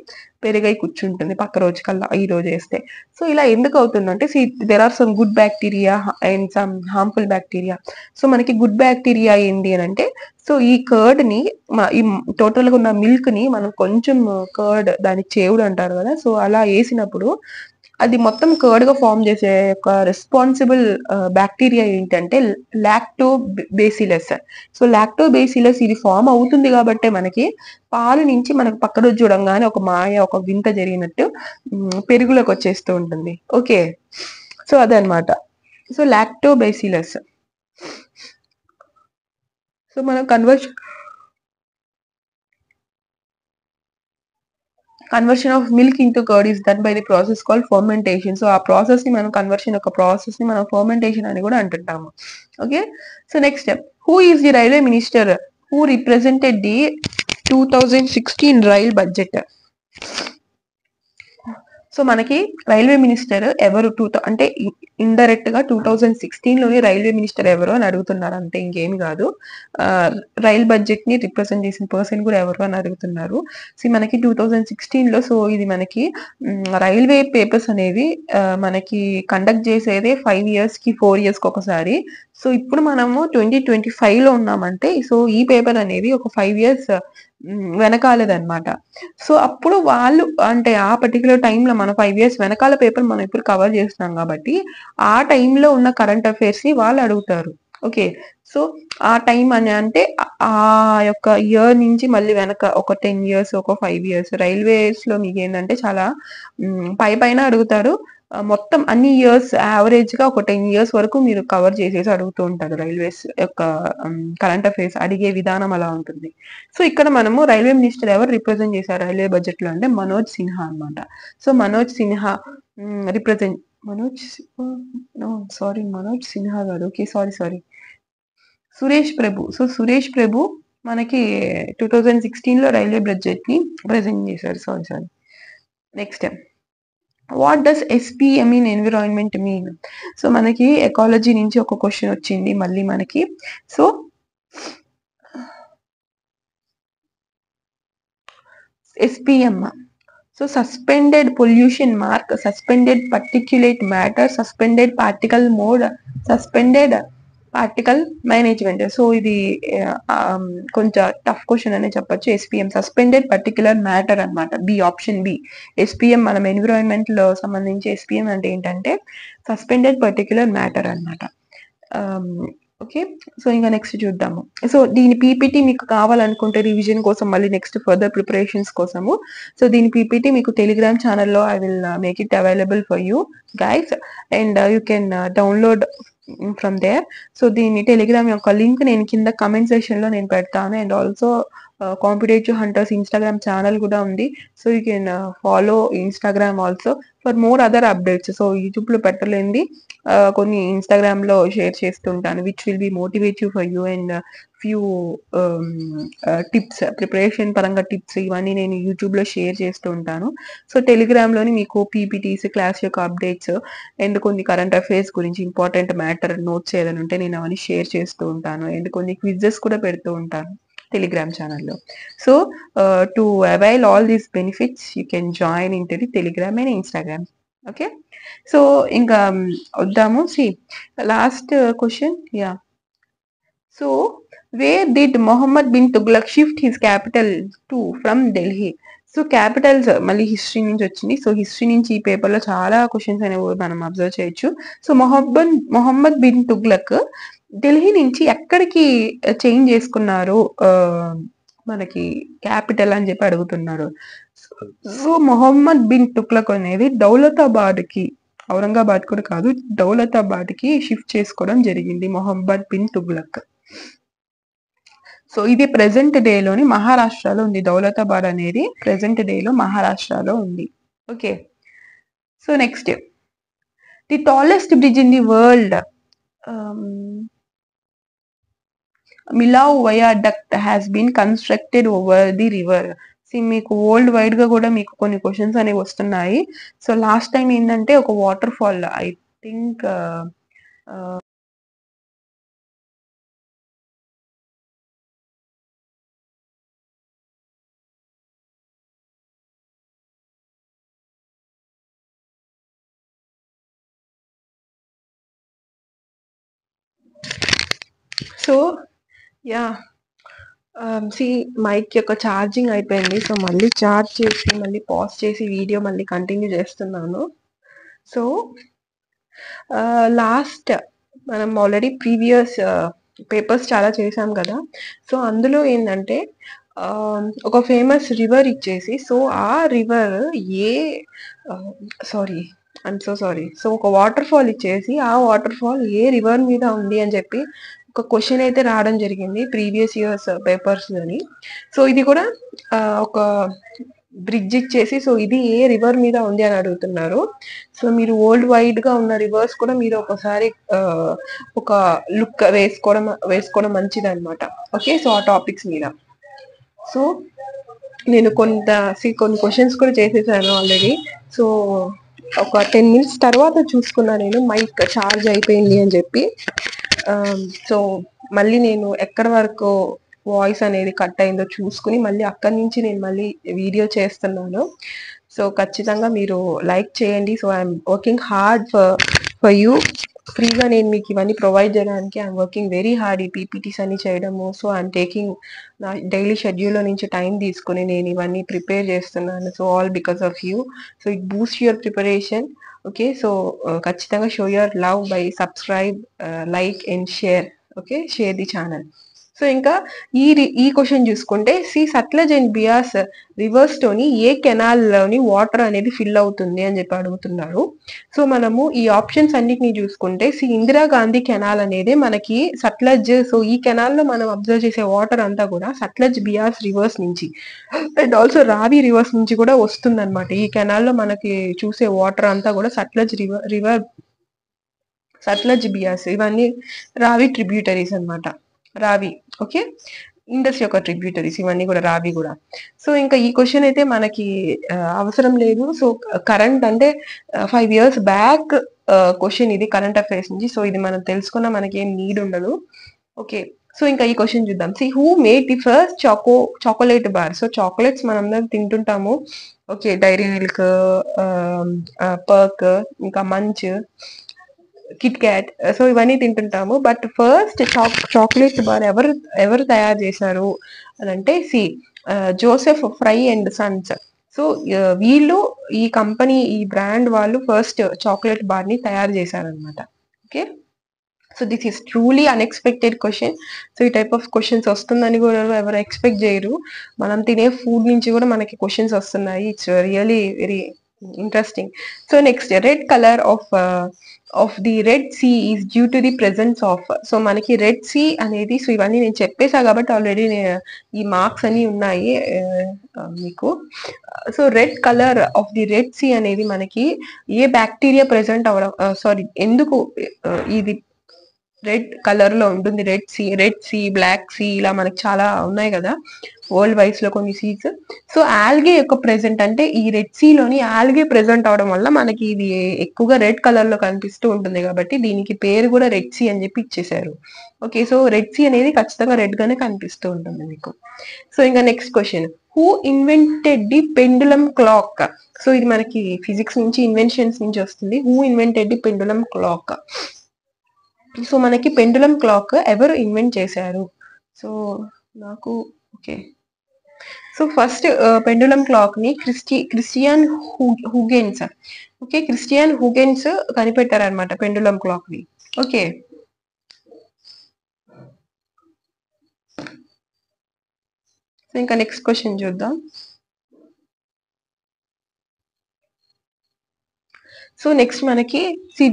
పెరుగై కూర్చుంటుంది పక్క రోజు కల్లా ఈ రోజు వేస్తే. సో ఇలా ఎందుకు అవుతుందంటే there are some good bacteria and some harmful bacteria. So మనకి గుడ్ బ్యాక్టీరియా ఏంటి అని అంటే సో ఈ కర్డ్ ని ఈ టోటల్ గా ఉన్న మిల్క్ ని మనం కొంచెం కర్డ్ దాని చేవుడు అంటారు కదా, సో అలా వేసినప్పుడు అది మొత్తం కర్డ్ గా ఫామ్ చేసే ఒక రెస్పాన్సిబుల్ బ్యాక్టీరియా ఏంటంటే లాక్టోబేసిలస్. సో లాక్టోబేసిలస్ ఇది ఫామ్ అవుతుంది కాబట్టి మనకి పాలు నుంచి మనకు పక్క రోజు చూడంగానే ఒక మాయ ఒక వింత జరిగినట్టు పెరుగులోకి వచ్చేస్తూ ఉంటుంది. ఓకే, సో అదనమాట. సో లాక్టోబేసిలస్. సో మనం conversion of milk into curd is done by the process called fermentation. So ఆ ప్రాసెస్ ని మనం కన్వర్షన్ యొక్క ప్రాసెస్ ని మనం ఫర్మెంటేషన్ అని కూడా అంటుంటాము. Okay, so next who is the railway minister who represented the 2016 rail budget? So మనకి రైల్వే మినిస్టర్ ఎవరు అంటే ఇండైరెక్ట్ గా 2016 లోని రైల్వే మినిస్టర్ ఎవరు అని అడుగుతున్నారు అంతే, ఇంకేమి కాదు. రైల్ బడ్జెట్ ని రిప్రజెంట్ చేసిన పర్సన్ కూడా ఎవరు అని అడుగుతున్నారు. సో మనకి 2016 లో సో ఇది మనకి రైల్వే పేపర్స్ అనేవి మనకి కండక్ట్ చేసేదే 5 years కి 4 years కి ఒకసారి. సో ఇప్పుడు మనము 2025 లో ఉన్నామంటే సో ఈ పేపర్ అనేది ఒక 5 years వెనకాలదనమాట. సో అప్పుడు వాళ్ళు అంటే ఆ పర్టికులర్ టైంలో మన 5 years వెనకాల పేపర్ మనం ఇప్పుడు కవర్ చేస్తున్నాం కాబట్టి ఆ టైంలో ఉన్న కరెంట్ అఫైర్స్ ని వాళ్ళు అడుగుతారు. ఓకే, సో ఆ టైం అని అంటే ఆ యొక్క ఇయర్ నుంచి మళ్ళీ వెనక ఒక 10 years ఒక 5 years రైల్వేస్ లో మీకు ఏంటంటే చాలా పైన అడుగుతారు. మొత్తం అన్ని ఇయర్స్ యావరేజ్ గా ఒక 10 years వరకు మీరు కవర్ చేసేసి అడుగుతూ ఉంటారు. రైల్వేస్ యొక్క కరెంట్ అఫైర్స్ అడిగే విధానం అలా ఉంటుంది. సో ఇక్కడ మనము రైల్వే మినిస్టర్ ఎవరు రిప్రజెంట్ చేశారు రైల్వే బడ్జెట్ లో అంటే మనోజ్ సిన్హా అనమాట. సో మనోజ్ సిన్హా రిప్రజెంట్ మనోజ్ సిన్హా గారు. Okay, sorry Suresh Prabhu. So Suresh Prabhu మనకి 2016 లో రైల్వే బడ్జెట్ ని ప్రెజెంట్ చేశారు. Sorry next what does SPM in environment mean? So మనకి ఎకాలజీ నుంచి ఒక క్వశ్చన్ వచ్చింది మళ్ళీ మనకి. So SPM. So suspended pollution mark, suspended particulate matter, suspended particle mode, suspended particle management. So ఇది కొంచెం టఫ్ క్వశ్చన్ అనే చెప్పొచ్చు. SPM సస్పెండెడ్ పర్టికులర్ మ్యాటర్ అనమాట. Option B SPM. మనం ఎన్విరాన్మెంట్ లో సంబంధించి SPM అంటే ఏంటంటే సస్పెండెడ్ పర్టికులర్ మ్యాటర్ అనమాట. ఓకే, సో ఇంకా నెక్స్ట్ చూద్దాము. సో దీని పీపీటీ మీకు కావాలనుకుంటే రివిజన్ కోసం మళ్ళీ నెక్స్ట్ ఫర్దర్ ప్రిపరేషన్స్ కోసము సో దీని పీపీటీ మీకు టెలిగ్రామ్ ఛానల్లో I will make it available for you guys and you can download from there. So దీని టెలిగ్రామ్ యొక్క లింక్ నేను కింద కమెంట్ సెక్షన్ లో నేను పెడతాను. And also competitive hunters Instagram channel కూడా ఉంది. So you can follow Instagram also for more other updates. So YouTube లో పెట్టలేంది కొన్ని ఇన్స్టాగ్రామ్ లో షేర్ చేస్తుంటాను which will be motivative for you and few tips preparation పరంగా టిప్స్ ఇవన్నీ నేను YouTube లో షేర్ చేస్తూ ఉంటాను. సో టెలిగ్రామ్ లోని మీకు పీపీటీస్ క్లాస్ యొక్క అప్డేట్స్ అండ్ కొన్ని కరెంట్ అఫైర్స్ గురించి ఇంపార్టెంట్ మ్యాటర్ నోట్స్ ఏదైనా ఉంటే నేను అవన్నీ షేర్ చేస్తూ ఉంటాను. అండ్ కొన్ని క్విజెస్ కూడా పెడుతూ ఉంటాను టెలిగ్రామ్ ఛానల్లో. So to avail all these benefits you can join in to the Telegram and Instagram. Okay, so ఇంకా వద్దాము. See last question. Yeah, so where did Mohammad bin Tughlaq shift his capital to from Delhi? So capitals మళ్ళీ history నుంచి వచ్చింది. So history నుంచి ఈ paper లో చాలా questions అనేవి మనం అబ్జర్వ్ చేయొచ్చు. సో మొహమ్మద్ బిన్ తుగ్లక్ ఢిల్లీ నుంచి ఎక్కడికి చేంజ్ చేసుకున్నారు మనకి క్యాపిటల్ అని చెప్పి అడుగుతున్నారు. సో మొహమ్మద్ బిన్ తుగ్లక్ అనేది దౌలతాబాద్కి, ఔరంగాబాద్ కూడా కాదు, దౌలతాబాద్కి షిఫ్ట్ చేసుకోవడం జరిగింది మొహమ్మద్ బిన్ తుగ్లక్. సో ఇది ప్రెసెంట్ డేలోని మహారాష్ట్రలో ఉంది. దౌలతాబాద్ అనేది ప్రెసెంట్ డేలో మహారాష్ట్రలో ఉంది. Okay, so next, the tallest bridge in the world, Millau viaduct has been constructed over the river. మీకు వరల్డ్ వైడ్ గా కూడా మీకు కొన్ని క్వశ్చన్స్ అనేవి వస్తున్నాయి. సో లాస్ట్ టైం ఏంటంటే ఒక waterfall, I think so yeah mike యొక్క ఛార్జింగ్ అయిపోయింది. సో మళ్ళీ ఛార్జ్ చేసి మళ్ళీ పాజ్ చేసి వీడియో మళ్ళీ కంటిన్యూ చేస్తున్నాను. సో లాస్ట్ మనం ఆల్రెడీ ప్రీవియస్ పేపర్స్ చాలా చేసాం కదా. సో అందులో ఏంటంటే ఒక ఫేమస్ రివర్ ఇచ్చేసి, సో ఆ రివర్ సో ఒక వాటర్ ఫాల్ ఇచ్చేసి ఆ వాటర్ ఫాల్ ఏ రివర్ మీద ఉంది అని చెప్పి ఒక క్వశ్చన్ అయితే రావడం జరిగింది ప్రీవియస్ ఇయర్స్ పేపర్స్ అని. సో ఇది కూడా ఒక బ్రిడ్జ్ ఇచ్చేసి, సో ఇది ఏ రివర్ మీద ఉంది అని అడుగుతున్నారు. సో మీరు వరల్డ్ వైడ్ గా ఉన్న రివర్స్ కూడా మీరు ఒకసారి ఒక లుక్ వేసుకోవడం మంచిది అనమాట. ఓకే, సో ఆ టాపిక్స్ మీద. సో నేను కొన్ని క్వశ్చన్స్ కూడా చేసేసాను ఆల్రెడీ. సో ఒక 10 minutes తర్వాత చూసుకున్నా నేను మైక్ ఛార్జ్ అయిపోయింది అని చెప్పి. సో మళ్ళీ నేను ఎక్కడి వరకు వాయిస్ అనేది కట్ అయిందో చూసుకుని మళ్ళీ అక్కడి నుంచి నేను మళ్ళీ వీడియో చేస్తున్నాను. సో ఖచ్చితంగా మీరు లైక్ చేయండి. So I'm working hard for you. ఫ్రీగా నేను మీకు ఇవన్నీ ప్రొవైడ్ చేయడానికి ఐఎమ్ వర్కింగ్ వెరీ హార్డ్, ఈ పీపీటీస్ అన్ని చేయడము. సో ఐఎమ్ టేకింగ్ నా డైలీ షెడ్యూల్లో నుంచి టైం తీసుకుని నేను ఇవన్నీ ప్రిపేర్ చేస్తున్నాను. So all because of you. So it boost your preparation. Okay, so ఖచ్చితంగా show your love by subscribe, like and share. Okay, share the channel. So ఇంకా ఈ క్వశ్చన్ చూసుకుంటే, సట్లెజ్ అండ్ బియాస్ రివర్స్ తోని ఏ కెనాల్ లోని వాటర్ అనేది fill అవుతుంది అని చెప్పి అడుగుతున్నారు. సో మనము ఈ ఆప్షన్స్ అన్నిటిని చూసుకుంటే, ఇందిరాగాంధీ కెనాల్ అనేది మనకి సట్లెజ్. సో ఈ కెనాల్ లో మనం అబ్జర్వ్ చేసే వాటర్ అంతా కూడా సట్లెజ్ బియాస్ రివర్స్ నుంచి అండ్ ఆల్సో రావి రివర్స్ నుంచి కూడా వస్తుంది అనమాట. ఈ కెనాల్ లో మనకి చూసే వాటర్ అంతా కూడా రివర్ సట్లెజ్ బియాస్ ఇవన్నీ రావి ట్రిబ్యూటరీస్ అనమాట. రావి, ఓకే, ఇండస్ యొక్క ట్రిబ్యూటరీస్ ఇవన్నీ కూడా రావి కూడా. సో ఇంకా ఈ క్వశ్చన్ అయితే మనకి అవసరం లేదు. సో కరెంట్ అంటే 5 years బ్యాక్ క్వశ్చన్ ఇది, కరెంట్ అఫైర్స్ నుంచి. సో ఇది మనం తెలుసుకున్నా మనకి ఏం నీడ్ ఉండదు. ఓకే, సో ఇంకా ఈ క్వశ్చన్ చూద్దాం. Who made the first chocolate bar. So chocolates మనం తింటుంటాము. ఓకే, డైరీ మిల్క్, పర్క్, ఇంకా మంచ్, కిట్ క్యాట్, సో ఇవన్నీ తింటుంటాము. బట్ ఫస్ట్ చాక్లెట్ బార్ ఎవరు తయారు చేశారు అని అంటే Joseph Fry and Sons. So వీళ్ళు ఈ కంపెనీ, ఈ బ్రాండ్ వాళ్ళు ఫస్ట్ చాక్లెట్ బార్ ని తయారు చేశారనమాట. Okay, so this is truly unexpected question. So ఈ టైప్ ఆఫ్ క్వశ్చన్స్ వస్తుందని కూడా ఎవరు ఎక్స్పెక్ట్ చేయరు. మనం తినే ఫుడ్ నుంచి కూడా మనకి క్వశ్చన్స్ వస్తున్నాయి. It's really very interesting. So next, red colour of the Red Sea is due to the presence of. So మనకి రెడ్ సీ అనేది, సో ఇవన్నీ నేను చెప్పేసా కాబట్టి ఆల్రెడీ ఈ మార్క్స్ అన్ని ఉన్నాయి మీకు. So red colour of the Red Sea అనేది మనకి ఏ బ్యాక్టీరియా ప్రెసెంట్ అవడం, ఎందుకు ఇది రెడ్ కలర్ లో ఉంటుంది. రెడ్ సీ, బ్లాక్ సీ, ఇలా మనకి చాలా ఉన్నాయి కదా వరల్డ్ వైస్ లో కొన్ని సీస్. సో ఆల్గే యొక్క ప్రెసెంట్ అంటే ఈ రెడ్ సీ లోని ఆల్గే ప్రెసెంట్ అవడం వల్ల మనకి ఇది ఎక్కువగా రెడ్ కలర్ లో కనిపిస్తూ ఉంటుంది కాబట్టి దీనికి పేరు కూడా రెడ్ సీ అని చెప్పి ఇచ్చేసారు. ఓకే, సో రెడ్ సీ అనేది ఖచ్చితంగా రెడ్ గానే కనిపిస్తూ ఉంటుంది మీకు. సో ఇంకా next question, who invented the pendulum clock. So ఇది మనకి ఫిజిక్స్ నుంచి, ఇన్వెన్షన్స్ నుంచి వస్తుంది. Who invented the pendulum clock. So మనకి పెండులం క్లాక్ ఎవరు ఇన్వెంట్ చేశారు? సో నాకు okay, so first pendulum clock ని Christiaan Huygens, okay, Christiaan Huygens కనిపెట్టారనమాట పెండులం క్లాక్ ని. ఓకే, సో ఇంకా నెక్స్ట్ క్వశ్చన్ చూద్దాం. సో నెక్స్ట్ మనకి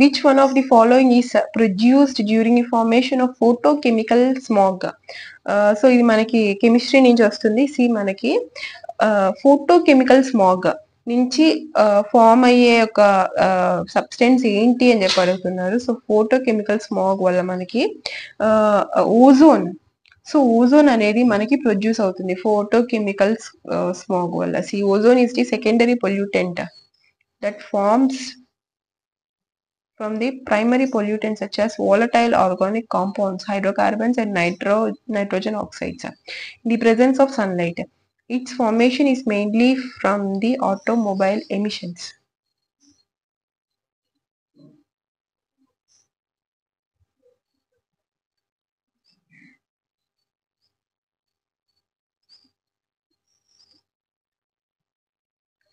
which one of the following is produced during the formation of photochemical smog. So ఇది మనకి chemistry నుంచి వస్తుంది. మనకి ఫోటోకెమికల్ స్మాగ్ నుంచి ఫామ్ అయ్యే ఒక సబ్స్టెన్స్ ఏంటి అని చెప్పి అడుగుతున్నారు. సో ఫోటోకెమికల్ స్మాగ్ వల్ల మనకి ఓజోన్, సో ఓజోన్ అనేది మనకి ప్రొడ్యూస్ అవుతుంది ఫోటోకెమికల్ స్మాగ్ వల్ల. Ozone is the secondary pollutant that forms from the primary pollutants such as volatile organic compounds, hydrocarbons and nitrogen oxides in the presence of sunlight. Its formation is mainly from the automobile emissions.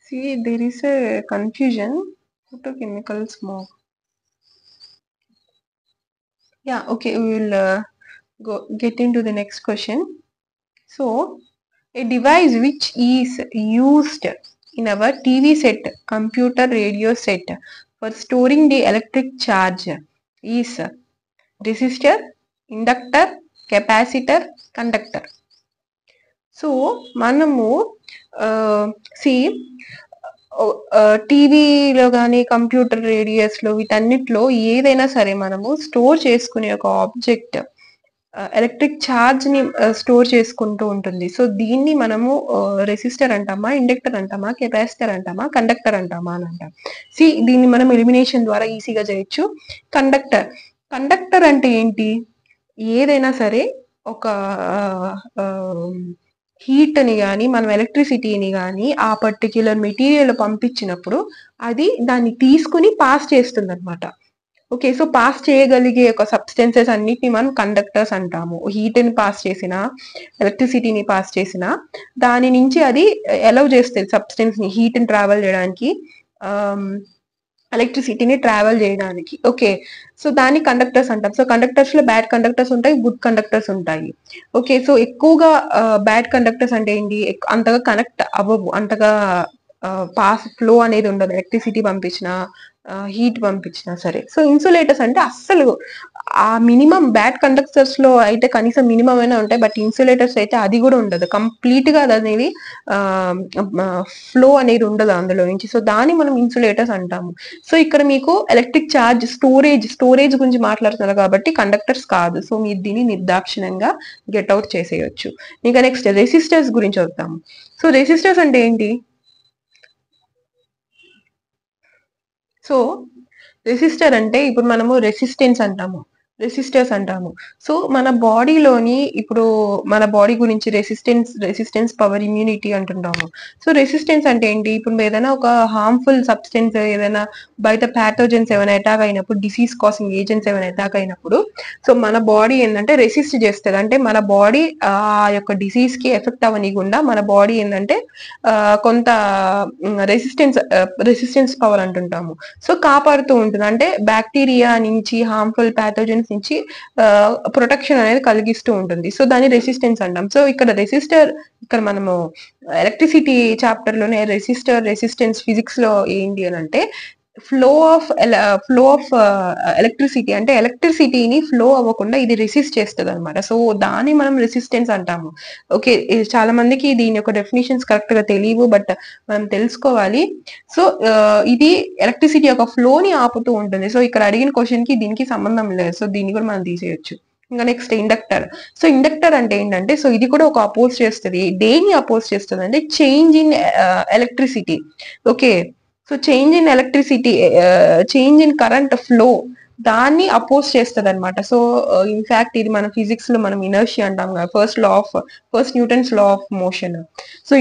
See, there is a confusion. Photochemical smog. Yeah, okay, we will get into the next question. So, a device which is used in our TV set, computer, radio set for storing the electric charge is resistor, inductor, capacitor, conductor. So, మనము టీవీలో కానీ computer రేడియోస్లో వీటన్నిటిలో ఏదైనా సరే మనము store చేసుకునే ఒక object electric charge ని స్టోర్ చేసుకుంటూ ఉంటుంది. సో దీన్ని మనము రెసిస్టర్ అంటామా, ఇండక్టర్ అంటామా, కెపాసిటర్ అంటామా, కండక్టర్ అంటామా అని అంటాం. దీన్ని మనం ఎలిమినేషన్ ద్వారా ఈజీగా చేయొచ్చు. కండక్టర్ అంటే ఏంటి? ఏదైనా సరే ఒక హీట్ ని కానీ మనం ఎలక్ట్రిసిటీని కానీ ఆ పర్టిక్యులర్ మెటీరియల్ పంపించినప్పుడు అది దాన్ని తీసుకుని పాస్ చేస్తుంది అనమాట. ఓకే, సో పాస్ చేయగలిగే ఒక సబ్స్టెన్సెస్ అన్నిటిని మనం కండక్టర్స్ అంటాము. హీట్ ని పాస్ చేసిన, ఎలక్ట్రిసిటీని పాస్ చేసిన దాని నుంచి అది అలౌ చేస్తుంది సబ్స్టెన్స్ ని హీట్ ని ట్రావెల్ చేయడానికి, ఎలక్ట్రిసిటీని ట్రావెల్ చేయడానికి. ఓకే, సో దాన్ని కండక్టర్స్ అంటాం. సో కండక్టర్స్ లో బ్యాడ్ కండక్టర్స్ ఉంటాయి, గుడ్ కండక్టర్స్ ఉంటాయి. ఓకే, సో ఎక్కువగా బ్యాడ్ కండక్టర్స్ అంటే ఏంటి? అంతగా కనెక్ట్ అవ్వవు, అంతగా పాస్ ఫ్లో అనేది ఉండదు. ఎలక్ట్రిసిటీ పంపించినా, హీట్ పంపించినా సరే. సో ఇన్సులేటర్స్ అంటే అస్సలు ఆ మినిమం, బ్యాడ్ కండక్టర్స్ లో అయితే కనీసం మినిమం అయినా ఉంటాయి, బట్ ఇన్సులేటర్స్ అయితే అది కూడా ఉండదు. కంప్లీట్ గా అది అనేది ఫ్లో అనేది ఉండదు అందులో నుంచి. సో దాన్ని మనం ఇన్సులేటర్స్ అంటాము. సో ఇక్కడ మీకు ఎలక్ట్రిక్ ఛార్జ్ స్టోరేజ్ గురించి మాట్లాడుతున్నారు కాబట్టి కండక్టర్స్ కాదు. సో మీరు దీన్ని నిర్దాక్షిణంగా గెట్ అవుట్ చేసేయచ్చు. ఇంకా నెక్స్ట్ రెసిస్టర్స్ గురించి వద్దాము. సో రెసిస్టర్స్ అంటే ఏంటి? సో రెసిస్టర్ అంటే ఇప్పుడు మనము రెసిస్టర్స్ అంటాము. సో మన బాడీలోని ఇప్పుడు మన బాడీ గురించి రెసిస్టెన్స్ పవర్, ఇమ్యూనిటీ అంటుంటాము. సో రెసిస్టెన్స్ అంటే ఏంటి? ఇప్పుడు ఏదైనా ఒక హార్మ్ఫుల్ సబ్స్టెన్స్, ఏదైనా బయట ప్యాథోజన్స్ ఏమైనా అటాక్ అయినప్పుడు, డిసీజ్ కాసింగ్ ఏజెంట్స్ ఏమైనా అటాక్ అయినప్పుడు, సో మన బాడీ ఏంటంటే రెసిస్ట్ చేస్తుంది. అంటే మన బాడీ ఆ యొక్క డిసీజ్ కి ఎఫెక్ట్ అవ్వనీయకుండా మన బాడీ ఏంటంటే కొంత రెసిస్టెన్స్ పవర్ అంటుంటాము. సో కాపాడుతూ ఉంటుంది. అంటే బ్యాక్టీరియా నుంచి, హార్మ్ఫుల్ ప్యాథోజన్స్ నుంచి ప్రొటెక్షన్ అనేది కలిగిస్తూ ఉంటుంది. సో దాన్ని రెసిస్టెన్స్ అంటాం. సో ఇక్కడ మనము ఎలక్ట్రిసిటీ చాప్టర్ లోనే రెసిస్టెన్స్ ఫిజిక్స్ లో ఏంటి అని అంటే ఫ్లో ఆఫ్ ఎలక్ట్రిసిటీ, అంటే ఎలక్ట్రిసిటీని ఫ్లో అవ్వకుండా ఇది రెసిస్ట్ చేస్తుంది అనమాట. సో దాన్ని మనం రెసిస్టెన్స్ అంటాము. ఓకే, చాలా మందికి దీని యొక్క డెఫినేషన్స్ కరెక్ట్ గా తెలియవు, బట్ మనం తెలుసుకోవాలి. సో ఇది ఎలక్ట్రిసిటీ యొక్క ఫ్లో ని ఆపుతూ ఉంటుంది. సో ఇక్కడ అడిగిన క్వశ్చన్ కి దీనికి సంబంధం లేదు. సో దీన్ని కూడా మనం తీసేయచ్చు. ఇంకా నెక్స్ట్ ఇండక్టర్. సో ఇండక్టర్ అంటే ఏంటంటే, సో ఇది కూడా ఒక అపోజ్ చేస్తుంది. దేన్ని అపోజ్ చేస్తుంది అంటే change in electricity. Okay, so change in electricity, change in current flow, దాన్ని అపోజ్ చేస్తుంది అనమాట. సో ఇన్ఫాక్ట్ ఇది మన ఫిజిక్స్ లో మనం ఇనర్షియా అంటాం కదా, first Newton's law of motion. So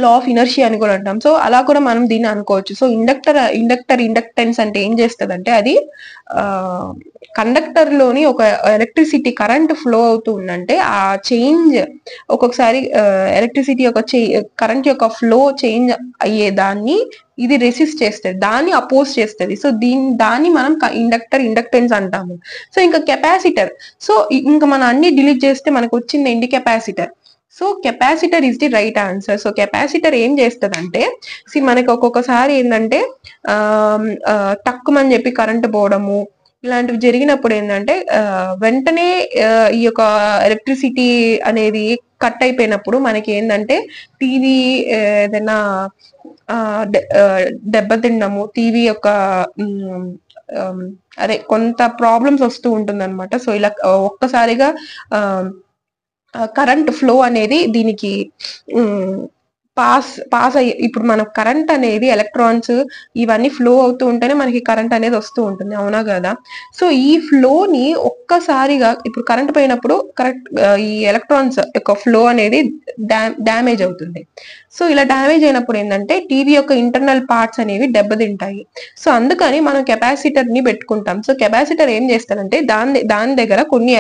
law of inertia అని కూడా అంటాం. సో అలా కూడా మనం దీన్ని అనుకోవచ్చు. సో ఇండక్టెన్స్ అంటే ఏం చేస్తుంది అంటే, అది కండక్టర్ లోని ఒక ఎలక్ట్రిసిటీ కరెంట్ ఫ్లో అవుతూ ఉందంటే ఆ చేంజ్, ఒక్కొక్కసారి ఎలక్ట్రిసిటీ యొక్క కరెంట్ యొక్క ఫ్లో చేంజ్ అయ్యేదాన్ని ఇది రెసిస్ట్ చేస్తుంది, దాన్ని అపోజ్ చేస్తుంది. సో దాన్ని మనం ఇండక్టెన్స్ అంటాము. సో ఇంకా కెపాసిటర్. సో ఇంకా మనం అన్ని డిలీట్ చేస్తే మనకు వచ్చింది ఏంటి? Capacitor. So capacitor is the right answer. So capacitor ఏం చేస్తుందంటే, మనకి ఒక్కొక్కసారి ఏంటంటే తక్కువని చెప్పి కరెంట్ పోవడము ఇలాంటివి జరిగినప్పుడు ఏంటంటే వెంటనే ఈ యొక్క ఎలక్ట్రిసిటీ అనేది కట్ అయిపోయినప్పుడు మనకి ఏంటంటే టీవీ ఏదైనా దెబ్బతిండము, టీవీ యొక్క అదే కొంత ప్రాబ్లమ్స్ వస్తూ ఉంటుంది అనమాట. సో ఇలా ఒక్కసారిగా కరెంట్ ఫ్లో అనేది దీనికి పాస్ అయ్యి, ఇప్పుడు మన కరెంట్ అనేది ఎలక్ట్రాన్స్ ఇవన్నీ ఫ్లో అవుతూ ఉంటేనే మనకి కరెంట్ అనేది వస్తూ ఉంటుంది, అవునా కదా? సో ఈ ఫ్లోని ఒక్కసారిగా ఇప్పుడు కరెంట్ పోయినప్పుడు కరెక్ట్ ఈ ఎలక్ట్రాన్స్ యొక్క ఫ్లో అనేది డ్యామేజ్ అవుతుంది. సో ఇలా డ్యామేజ్ అయినప్పుడు ఏంటంటే టీవీ యొక్క ఇంటర్నల్ పార్ట్స్ అనేవి దెబ్బతింటాయి. సో అందుకని మనం కెపాసిటర్ ని పెట్టుకుంటాం. సో కెపాసిటర్ ఏం చేస్తారంటే దాని దగ్గర కొన్ని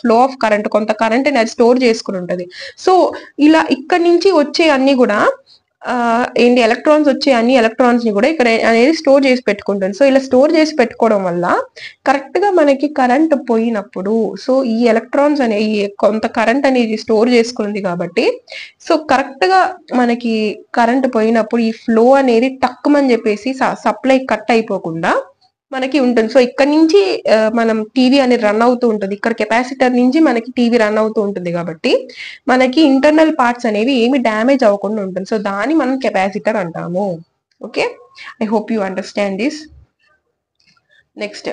ఫ్లో ఆఫ్ కరెంట్, కొంత కరెంట్ అనేది స్టోర్ చేసుకుని ఉంటది. సో ఇలా ఇక్కడ నుంచి వచ్చే అన్ని కూడా ఏంటి ఎలక్ట్రాన్స్ వచ్చే అన్ని ఎలక్ట్రాన్స్ ని కూడా ఇక్కడ అనేది స్టోర్ చేసి పెట్టుకుంటుంది. సో ఇలా స్టోర్ చేసి పెట్టుకోవడం వల్ల కరెక్ట్ గా మనకి కరెంట్ పోయినప్పుడు, సో ఈ ఎలక్ట్రాన్స్ అనేవి కొంత కరెంట్ అనేది స్టోర్ చేసుకుంది కాబట్టి, సో కరెక్ట్ గా మనకి కరెంట్ పోయినప్పుడు ఈ ఫ్లో అనేది టక్కుమని చెప్పేసి సప్లై కట్ అయిపోకుండా మనకి ఉంటుంది. సో ఇక్కడ నుంచి మనం టీవీ అనేది రన్ అవుతూ ఉంటుంది, ఇక్కడ కెపాసిటర్ నుంచి మనకి టీవీ రన్ అవుతూ ఉంటుంది కాబట్టి మనకి ఇంటర్నల్ పార్ట్స్ అనేవి ఏమి డ్యామేజ్ అవ్వకుండా ఉంటుంది. సో దాన్ని మనం కెపాసిటర్ అంటాము. Okay, I hope you understand this. Next,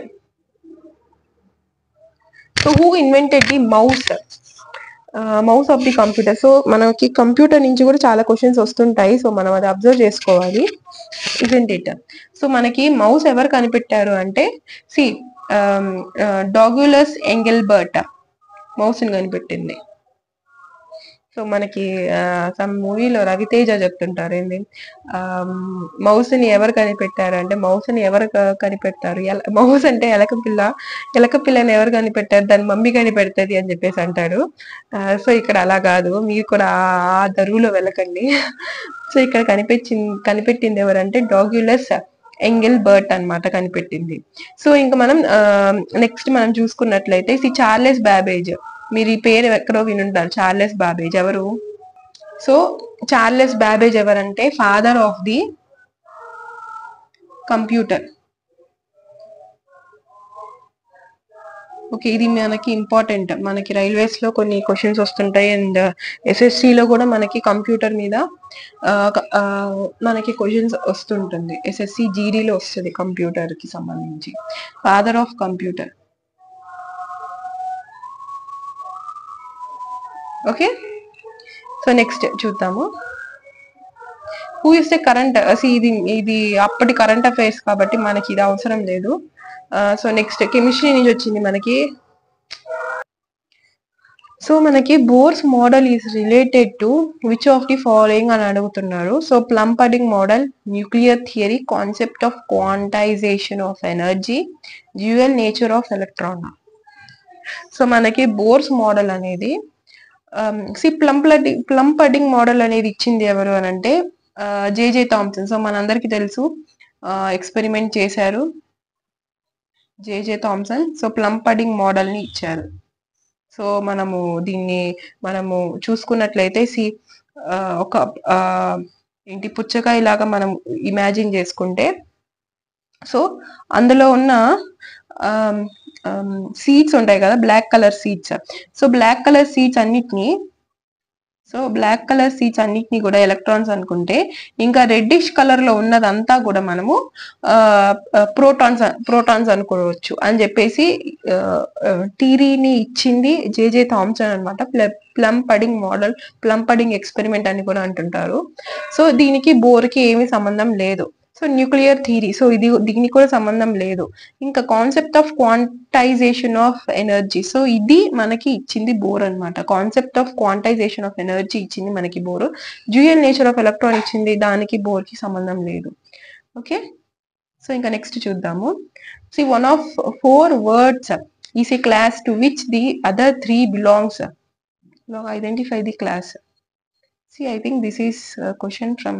so who invented the mouse of the computer? So మనకి కంప్యూటర్ నుంచి కూడా చాలా క్వశ్చన్స్ వస్తుంటాయి. సో మనం అది అబ్జర్వ్ చేసుకోవాలి, ఇజంట్ ఇట్? సో మనకి మౌస్ ఎవరు కనిపెట్టారు అంటే డాగ్యులస్ ఎంగెల్బర్ట్ మౌస్ ని కనిపెట్టింది. సో మనకి సమ్ మూవీలో రవితేజ చెప్తుంటారు ఏంది, మౌస్ ని ఎవరు కనిపెట్టారు అంటే, మౌస్ ని ఎవరు కనిపెడతారు, మౌస్ అంటే ఎలక పిల్లని ఎవరు కనిపెట్టారు, దాని మమ్మీ కనిపెడుతుంది అని చెప్పేసి అంటాడు. సో ఇక్కడ అలా కాదు, మీరు కూడా ఆ దరువులో వెళ్ళకండి. సో ఇక్కడ కనిపెట్టింది ఎవరంటే డాగ్యులస్ ఎంగెల్బర్ట్ అన్నమాట కనిపెట్టింది. సో ఇంకా మనం నెక్స్ట్ మనం చూసుకున్నట్లయితే చార్లెస్ బాబేజ్, మీరు ఈ పేరు ఎక్కడో వినుంటారు, చార్లెస్ బాబేజ్ ఎవరు? సో చార్లెస్ బాబేజ్ ఎవరంటే father of the computer. Okay, ఇది మనకి ఇంపార్టెంట్, మనకి రైల్వేస్ లో కొన్ని క్వశ్చన్స్ వస్తుంటాయి అండ్ ఎస్ఎస్సి లో కూడా మనకి కంప్యూటర్ మీద మనకి క్వశ్చన్స్ వస్తుంటుంది. ఎస్ఎస్సి జీడీలో వస్తుంది కంప్యూటర్ కి సంబంధించి, father of computer. Okay, so next చూద్దాము, హూ ఇస్ ద కరెంట్? ఇది అప్పటి కరెంట్ అఫైర్స్ కాబట్టి మనకి ఇది అవసరం లేదు. సో నెక్స్ట్ కెమిస్ట్రీ నుంచి వచ్చింది మనకి. సో మనకి Bohr's model is related to which of the following అని అడుగుతున్నారు. So plum pudding model, nuclear theory, concept of quantization of energy, dual nature of electron. So మనకి బోర్స్ మోడల్ అనేది plum pudding model అనేది ఇచ్చింది ఎవరు అని అంటే జేజే థామ్సన్. సో మనందరికి తెలుసు, ఎక్స్పెరిమెంట్ చేశారు J J Thomson. So plum pudding model ని ఇచ్చారు. సో మనము చూసుకున్నట్లయితే ఒక ఏంటి పుచ్చకాయ లాగా మనం ఇమాజిన్ చేసుకుంటే, సో అందులో ఉన్న సీడ్స్ ఉంటాయి కదా, black colour seeds. So black colour seeds అన్నిటిని కూడా ఎలక్ట్రాన్స్ అనుకుంటే, ఇంకా రెడ్డిష్ కలర్ లో ఉన్నదంతా కూడా మనము ప్రోటాన్స్ అనుకోవచ్చు అని చెప్పేసి థియరీని ఇచ్చింది జేజే థామ్సన్ అనమాట. Plum pudding model, plum పడింగ్ experiment అని కూడా అంటుంటారు. సో దీనికి బోర్కి ఏమీ సంబంధం లేదు. సో న్యూక్లియర్ థియరీ, సో దీనికి కూడా సంబంధం లేదు. ఇంకా concept of quantization of energy, so ఇది మనకి ఇచ్చింది బోర్ అనమాట. Concept of quantization of energy ఇచ్చింది మనకి bore. Dual nature of electron ఇచ్చింది, దానికి బోర్ కి సంబంధం లేదు. ఓకే, సో ఇంకా నెక్స్ట్ చూద్దాము. One of 4 words is a class to which the other 3 belongs. Now identify the class. I think this is a question from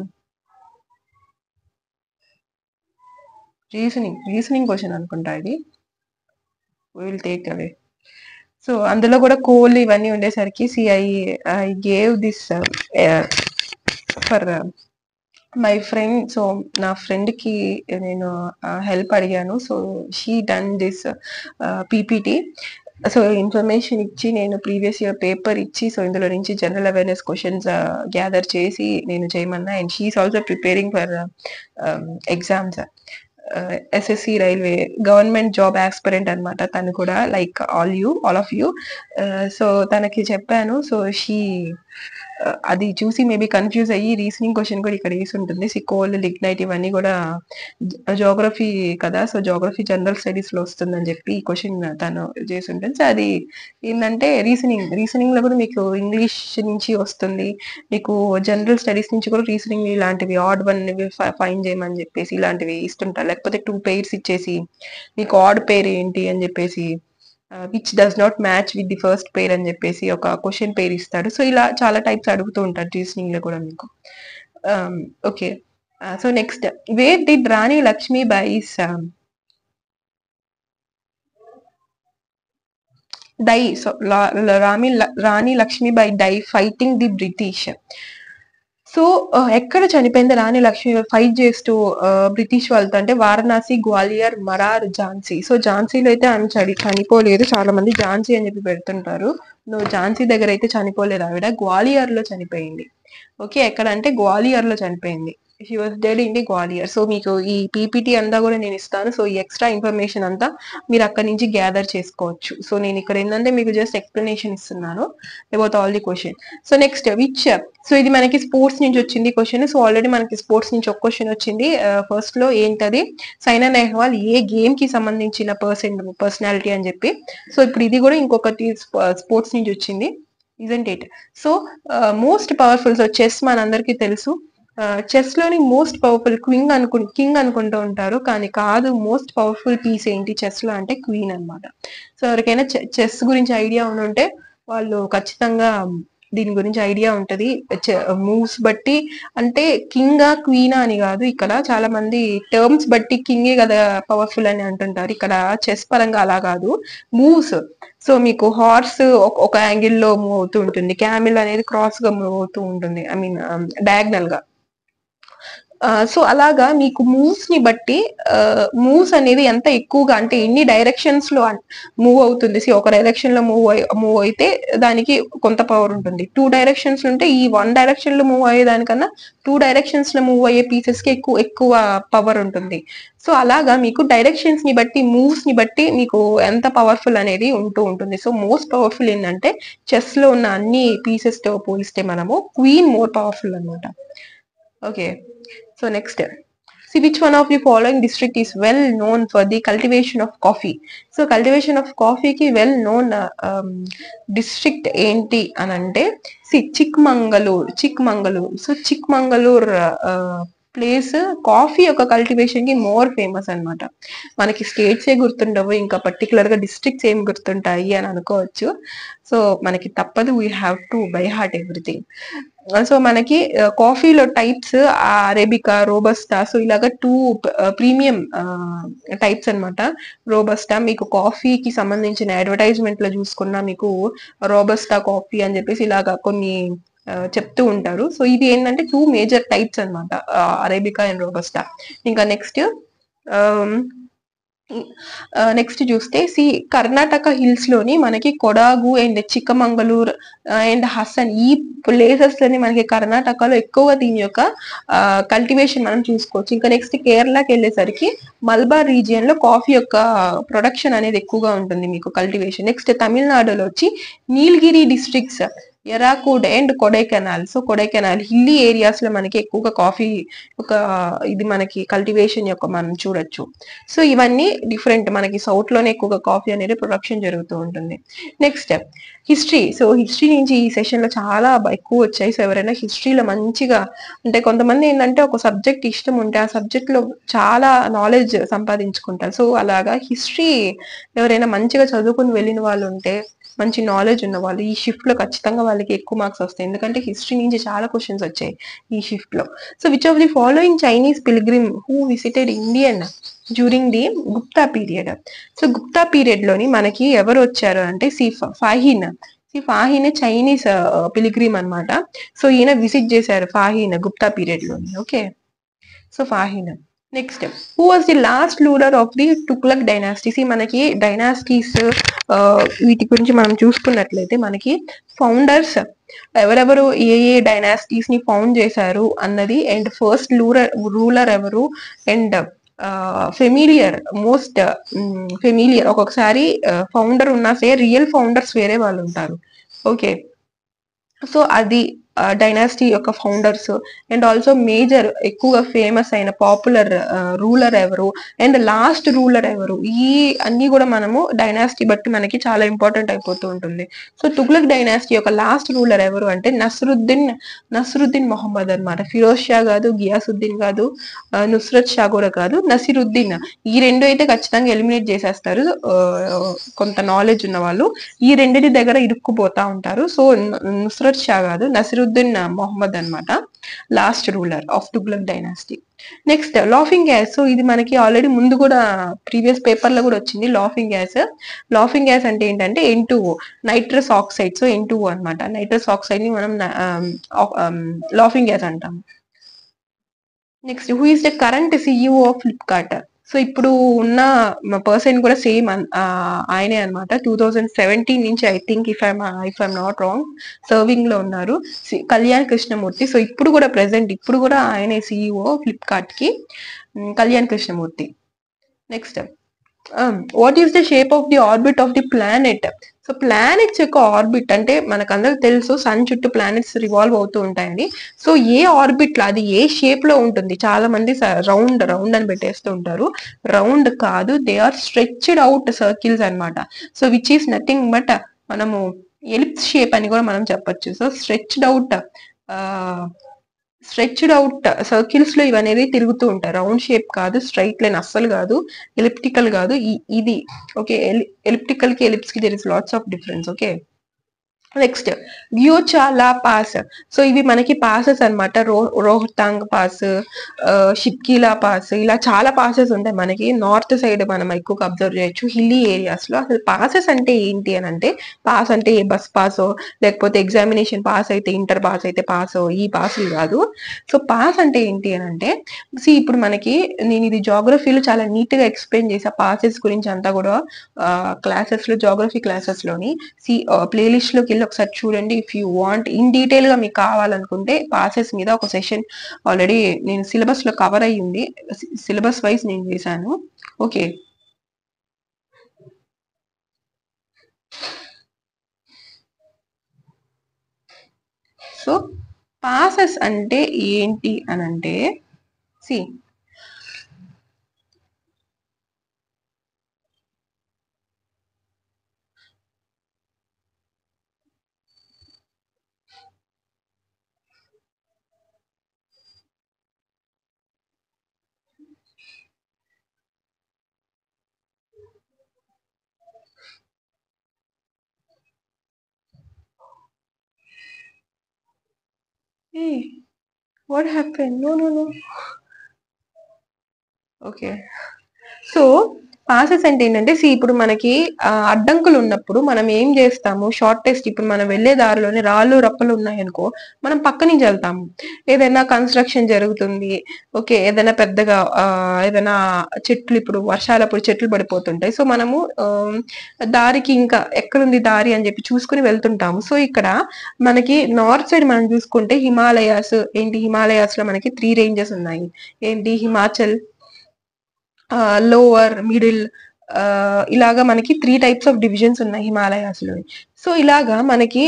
reasoning question అనుకుంటా ఇది. We will take away. So అందులో కూడా coal ఇవన్నీ ఉండేసరికి I gave this for my friend. So నా friend కి నేను help అడిగాను. So she done this PPT. So information ఇచ్చి నేను ప్రీవియస్ ఇయర్ పేపర్ ఇచ్చి, సో ఇందులో నుంచి జనరల్ అవేర్నెస్ క్వశ్చన్స్ గ్యాదర్ చేసి నేను చేయమన్నా. And she's also preparing for exams, SSC railway government job aspirant అనమాట తను కూడా, like all of you. So తనకి చెప్పాను. సో షీ అది చూసి మేబీ కన్ఫ్యూజ్ అయ్యి రీజనింగ్ క్వశ్చన్ కూడా ఇక్కడ వేసి ఉంటుంది. సికోల్, లిగ్నైట్ ఇవన్నీ కూడా జోగ్రఫీ కదా, సో జోగ్రఫీ జనరల్ స్టడీస్ లో వస్తుందని చెప్పి ఈ క్వశ్చన్ తను చేసి ఉంటుంది. సో అది ఏంటంటే రీజనింగ్ లో కూడా మీకు ఇంగ్లీష్ నుంచి వస్తుంది, మీకు జనరల్ స్టడీస్ నుంచి కూడా రీజనింగ్ ఇలాంటివి ఆడ్ వన్ ఫైండ్ చేయమని చెప్పేసి ఇలాంటివి ఇస్తుంటారు. లేకపోతే 2 pairs ఇచ్చేసి మీకు ఆడ్ పేర్ ఏంటి అని చెప్పేసి which does not match with the first పేర్ అని చెప్పేసి ఒక క్వశ్చన్ పేర్ ఇస్తాడు. సో ఇలా చాలా టైప్స్ అడుగుతూ ఉంటారు రీజనింగ్ లో కూడా మీకు. Okay, so next, where did Rani Lakshmibai's die? So Rani Lakshmibai die fighting the British. So ఎక్కడ చనిపోయింది రాణి లక్ష్మి ఫైట్ చేస్తూ బ్రిటిష్ వాళ్ళతో అంటే వారణాసి, గ్వాలియర్, మరార్, ఝాన్సీ. సో ఝాన్సీలో అయితే ఆమె చనిపోలేదు. చాలా మంది ఝాన్సీ అని చెప్పి పెడుతుంటారు. నువ్వు ఝాన్సీ దగ్గర అయితే చనిపోలేదు, ఆవిడ గ్వాలియర్ లో చనిపోయింది. ఓకే, ఎక్కడ అంటే గ్వాలియర్ లో చనిపోయింది. She was dead in the Gwalior. So మీకు ఈ పీపీటీ అంతా కూడా నేను ఇస్తాను. సో ఈ ఎక్స్ట్రా ఇన్ఫర్మేషన్ అంతా మీరు అక్కడి నుంచి గ్యాదర్ చేసుకోవచ్చు. సో నేను ఇక్కడ ఏంటంటే మీకు జస్ట్ ఎక్స్ప్లెనేషన్ ఇస్తున్నాను about all the question. So next which, so ఇది మనకి స్పోర్ట్స్ నుంచి వచ్చింది క్వశ్చన్. సో ఆల్రెడీ మనకి స్పోర్ట్స్ నుంచి ఒక క్వశ్చన్ వచ్చింది ఫస్ట్ లో. ఏంటది? సైనా నెహ్వాల్ ఏ గేమ్ కి సంబంధించిన పర్సనాలిటీ అని చెప్పి. సో ఇప్పుడు ఇది కూడా ఇంకొకటి స్పోర్ట్స్ నుంచి వచ్చింది, isn't it? So most powerful, so chess మనందరికీ తెలుసు. చెస్ లోని మోస్ట్ పవర్ఫుల్ కింగ్ అనుకుంటూ ఉంటారు, కానీ కాదు. మోస్ట్ పవర్ఫుల్ పీస్ ఏంటి చెస్ లో అంటే క్వీన్ అన్నమాట. సో ఎవరికైనా చెస్ గురించి ఐడియా ఉంటే వాళ్ళు ఖచ్చితంగా దీని గురించి ఐడియా ఉంటది. మూవ్స్ బట్టి అంటే కింగా క్వీనా అని కాదు, ఇక్కడ చాలా మంది టర్మ్స్ బట్టి కింగే కదా పవర్ఫుల్ అని అంటుంటారు. ఇక్కడ చెస్ పరంగా అలా కాదు, మూవ్స్. సో మీకు హార్స్ ఒక యాంగిల్లో మూవ్ అవుతూ ఉంటుంది, క్యామిల్ అనేది క్రాస్ గా మూవ్ అవుతూ ఉంటుంది, ఐ మీన్ డయాగ్నల్ గా. సో అలాగా మీకు మూవ్స్ ని బట్టి మూవ్స్ అనేది ఎంత ఎక్కువగా అంటే ఎన్ని డైరెక్షన్స్ లో మూవ్ అవుతుంది. ఒక డైరెక్షన్ లో మూవ్ అయితే దానికి కొంత పవర్ ఉంటుంది. 2 డైరెక్షన్స్ ఉంటే ఈ 1 డైరెక్షన్ లో మూవ్ అయ్యే దానికన్నా 2 డైరెక్షన్స్ లో మూవ్ అయ్యే పీసెస్ కి ఎక్కువ పవర్ ఉంటుంది. సో అలాగా మీకు డైరెక్షన్స్ ని బట్టి, మూవ్స్ ని బట్టి మీకు ఎంత పవర్ఫుల్ అనేది ఉంటూ ఉంటుంది. సో మోస్ట్ పవర్ఫుల్ ఏంటంటే చెస్ లో ఉన్న అన్ని పీసెస్ తో పోలిస్తే మనము క్వీన్ మోర్ పవర్ఫుల్ అనమాట. Okay, so next, see which one of the following district is well known for the cultivation of coffee. So cultivation of coffee ki well known district enti anante, see Chikmagalur. So Chikmagalur place coffee యొక్క cultivation కి more famous అనమాట. మనకి states ఏ గుర్తుండవు, ఇంకా particular గా districts ఏం గుర్తుంటాయి అని అనుకోవచ్చు. సో మనకి తప్పదు, we have to buy heart everything. So మనకి కాఫీలో టైప్స్ అరేబికా, రోబస్టా. సో ఇలాగా 2 ప్రీమియం టైప్స్ అనమాట. రోబస్టా మీకు కాఫీకి సంబంధించిన అడ్వర్టైజ్మెంట్ లో చూసుకున్నా మీకు రోబస్టా కాఫీ అని చెప్పేసి ఇలాగా కొన్ని చెప్తూ ఉంటారు. సో ఇది ఏంటంటే 2 మేజర్ టైప్స్ అనమాట, అరేబికా అండ్ రోబస్టా. ఇంకా నెక్స్ట్ చూస్తే కర్ణాటక హిల్స్ లోని మనకి కొడాగు అండ్ చిక్కమంగళూర్ అండ్ హసన్, ఈ ప్లేసెస్ లోని మనకి కర్ణాటకలో ఎక్కువ దీని యొక్క కల్టివేషన్ మనం చూసుకోవచ్చు. ఇంకా నెక్స్ట్ కేరళకి వెళ్ళేసరికి మల్బార్ రీజియన్ లో కాఫీ యొక్క ప్రొడక్షన్ అనేది ఎక్కువగా ఉంటుంది మీకు కల్టివేషన్. నెక్స్ట్ తమిళనాడులో వచ్చి Nilgiri districts, Yercaud and Kodaikanal. So Kodaikanal hilly areas లో మనకి ఎక్కువగా కాఫీ ఒక ఇది మనకి కల్టివేషన్ యొక్క మనం చూడొచ్చు. సో ఇవన్నీ డిఫరెంట్, మనకి సౌత్ లోనే ఎక్కువగా కాఫీ అనేది ప్రొడక్షన్ జరుగుతూ ఉంటుంది. Next history. సో హిస్టరీ నుంచి ఈ సెషన్ లో చాలా ఎక్కువ వచ్చాయి. సో ఎవరైనా హిస్టరీలో మంచిగా అంటే కొంతమంది ఏంటంటే ఒక సబ్జెక్ట్ ఇష్టం ఉంటే ఆ సబ్జెక్ట్ లో చాలా నాలెడ్జ్ సంపాదించుకుంటారు. సో అలాగా హిస్టరీ ఎవరైనా మంచిగా చదువుకుని వెళ్ళిన వాళ్ళు ఉంటే, మంచి నాలెడ్జ్ ఉన్న వాళ్ళు ఈ షిఫ్ట్ లో ఖచ్చితంగా వాళ్ళకి ఎక్కువ మార్క్స్ వస్తాయి, ఎందుకంటే హిస్టరీ నుంచి చాలా క్వశ్చన్స్ వచ్చాయి ఈ షిఫ్ట్ లో. So which of the following Chinese pilgrim who visited Indian during the Gupta period. So Gupta period లోని మనకి ఎవరు వచ్చారు అంటే ఫాహీన్. ఫాహీన్ చైనీస్ పిలిగ్రిమ్ అన్నమాట. సో ఈయన విజిట్ చేశారు ఫాహీన్ గుప్తా పీరియడ్ లోని. Okay, so Fahien. Next, who was the last ruler of the Tughlaq dynasties? మనకి డైనాసిటీస్ వీటి గురించి మనం చూసుకున్నట్లయితే మనకి ఫౌండర్స్ ఎవరెవరు ఏ ఏ డైనాసిటీస్ ని ఫౌండ్ చేశారు అన్నది, అండ్ ఫస్ట్ రూలర్ ఎవరు, అండ్ ఫెమిలియర్ మోస్ట్ ఫెమిలియర్, ఒక్కొక్కసారి ఫౌండర్ ఉన్నా సరే రియల్ ఫౌండర్స్ వేరే వాళ్ళు ఉంటారు. ఓకే, సో అది డైనాసిటీ యొక్క ఫౌండర్స్, అండ్ ఆల్సో మేజర్ ఎక్కువగా ఫేమస్ అయిన పాపులర్ రూలర్ ఎవరు, అండ్ లాస్ట్ రూలర్ ఎవరు, ఈ అన్ని కూడా మనము డైనాసిటీ బట్టి మనకి చాలా ఇంపార్టెంట్ అయిపోతూ ఉంటుంది. సో తుగ్లక్ డైనాసిటీ యొక్క లాస్ట్ రూలర్ ఎవరు అంటే నస్రుద్దీన్ మొహమ్మద్ అన్నమాట. ఫిరోజ్ షా కాదు, గియాసుద్దీన్ కాదు, నుస్రత్ షా కూడా కాదు, నసిరుద్దీన్. ఈ రెండు అయితే ఖచ్చితంగా ఎలిమినేట్ చేసేస్తారు కొంత నాలెడ్జ్ ఉన్న వాళ్ళు. ఈ రెండింటి దగ్గర ఇరుక్కుపోతా ఉంటారు. సో నుస్రత్ షా కాదు, నసిరుద్దీన్ మొహమ్మద్ అన్నమాట last ruler of Tughlaq dynasty. Next, laughing gas. So ఇది మనకి ఆల్రెడీ ముందు కూడా ప్రీవియస్ పేపర్ లో కూడా వచ్చింది. లాఫింగ్ గ్యాస్ అంటే ఏంటంటే N2O, nitrous oxide. So N2O అన్నమాట. నైట్రస్ ఆక్సైడ్ ని మనం లాఫింగ్ గ్యాస్ అంటాం. Next, who is the current CEO of Flipkart? So ఇప్పుడు ఉన్న పర్సన్ కూడా సేమ్ ఆయనే అనమాట. 2017 నుంచి I think if I'm not wrong serving లో ఉన్నారు, కళ్యాణ్ కృష్ణమూర్తి. సో ఇప్పుడు కూడా ప్రెసెంట్ ఇప్పుడు కూడా ఆయనే సిఇఓ ఫ్లిప్కార్ట్ కి, Kalyan Krishnamurthy. Next, what is the shape of the orbit of the planet? So planets యొక్క ఆర్బిట్ అంటే మనకందరికి తెలుసు, సన్ చుట్టూ ప్లానెట్స్ రివాల్వ్ అవుతూ ఉంటాయండి. సో ఏ ఆర్బిట్ లో, అది ఏ షేప్ లో ఉంటుంది? చాలా మంది రౌండ్ అని పెట్టేస్తూ ఉంటారు. రౌండ్ కాదు, they are stretched out circles అన్నమాట. So which is nothing but మనము ఎలిప్స్ షేప్ అని కూడా మనం చెప్పొచ్చు. సో స్ట్రెచ్డ్ అవుట్ సర్కిల్స్ లో ఇవనేది తిరుగుతూ ఉంటాయి. రౌండ్ షేప్ కాదు, స్ట్రైట్ లైన్ అస్సలు కాదు, ఎలిప్టికల్ కాదు, ఇది. ఓకే, ఎలిప్టికల్ కి ఎలిప్స్ కి there is lots of difference. Okay, next, గ్యూచాలా పాస్. సో ఇవి మనకి పాసెస్ అనమాట. రోహతాంగ్ పాస్, షిప్కీలా పాస్, ఇలా చాలా పాసెస్ ఉంటాయి మనకి. నార్త్ సైడ్ మనం ఎక్కువగా అబ్జర్వ్ చేయొచ్చు, హిల్లీ ఏరియాస్ లో. అసలు పాసెస్ అంటే ఏంటి అని అంటే, పాస్ అంటే బస్ పాసో, లేకపోతే ఎగ్జామినేషన్ పాస్ అయితే, ఇంటర్ పాస్ అయితే పాసో, ఈ పాసులు కాదు. సో పాస్ అంటే ఏంటి అని అంటే, ఇప్పుడు మనకి నేను ఇది జాగ్రఫీలో చాలా నీట్ గా ఎక్స్ప్లెయిన్ చేసా పాసెస్ గురించి అంతా కూడా క్లాసెస్ లో, జాగ్రఫీ క్లాసెస్ లోని. ప్లేలిస్ట్ లోకి వెళ్ళి ఒకసారి చూడండి. If you want in detail గా మీకు కావాలనుకుంటే పాసెస్ మీద ఒక సెషన్ ఆల్రెడీ నేను సిలబస్ లో కవర్ అయ్యి ఉంది, సిలబస్ వైజ్ నేను చేశాను. ఓకే, సో పాసెస్ అంటే ఏంటి అని అంటే, see what happened? No. Okay, so passes అంటే ఏంటంటే, ఇప్పుడు మనకి అడ్డంకులు ఉన్నప్పుడు మనం ఏం చేస్తాము, షార్టెస్ట్, ఇప్పుడు మనం వెళ్లే దారిలోనే రాళ్ళు రప్పలు ఉన్నాయనుకో, మనం పక్క నుంచి వెళ్తాము. ఏదైనా కన్స్ట్రక్షన్ జరుగుతుంది, ఓకే, ఏదైనా పెద్దగా ఏదైనా చెట్లు, ఇప్పుడు వర్షాలప్పుడు చెట్లు పడిపోతుంటాయి. సో మనము దారికి ఇంకా ఎక్కడుంది దారి అని చెప్పి చూసుకుని వెళ్తుంటాము. సో ఇక్కడ మనకి నార్త్ సైడ్ మనం చూసుకుంటే హిమాలయాస్, హిమాలయాస్ లో మనకి 3 రేంజెస్ ఉన్నాయి. ఏంటి, హిమాచల్, లోవర్, మిడిల్, ఇలాగా మనకి 3 టైప్స్ ఆఫ్ డివిజన్స్ ఉన్నాయి హిమాలయాస్ లో. సో ఇలాగా మనకి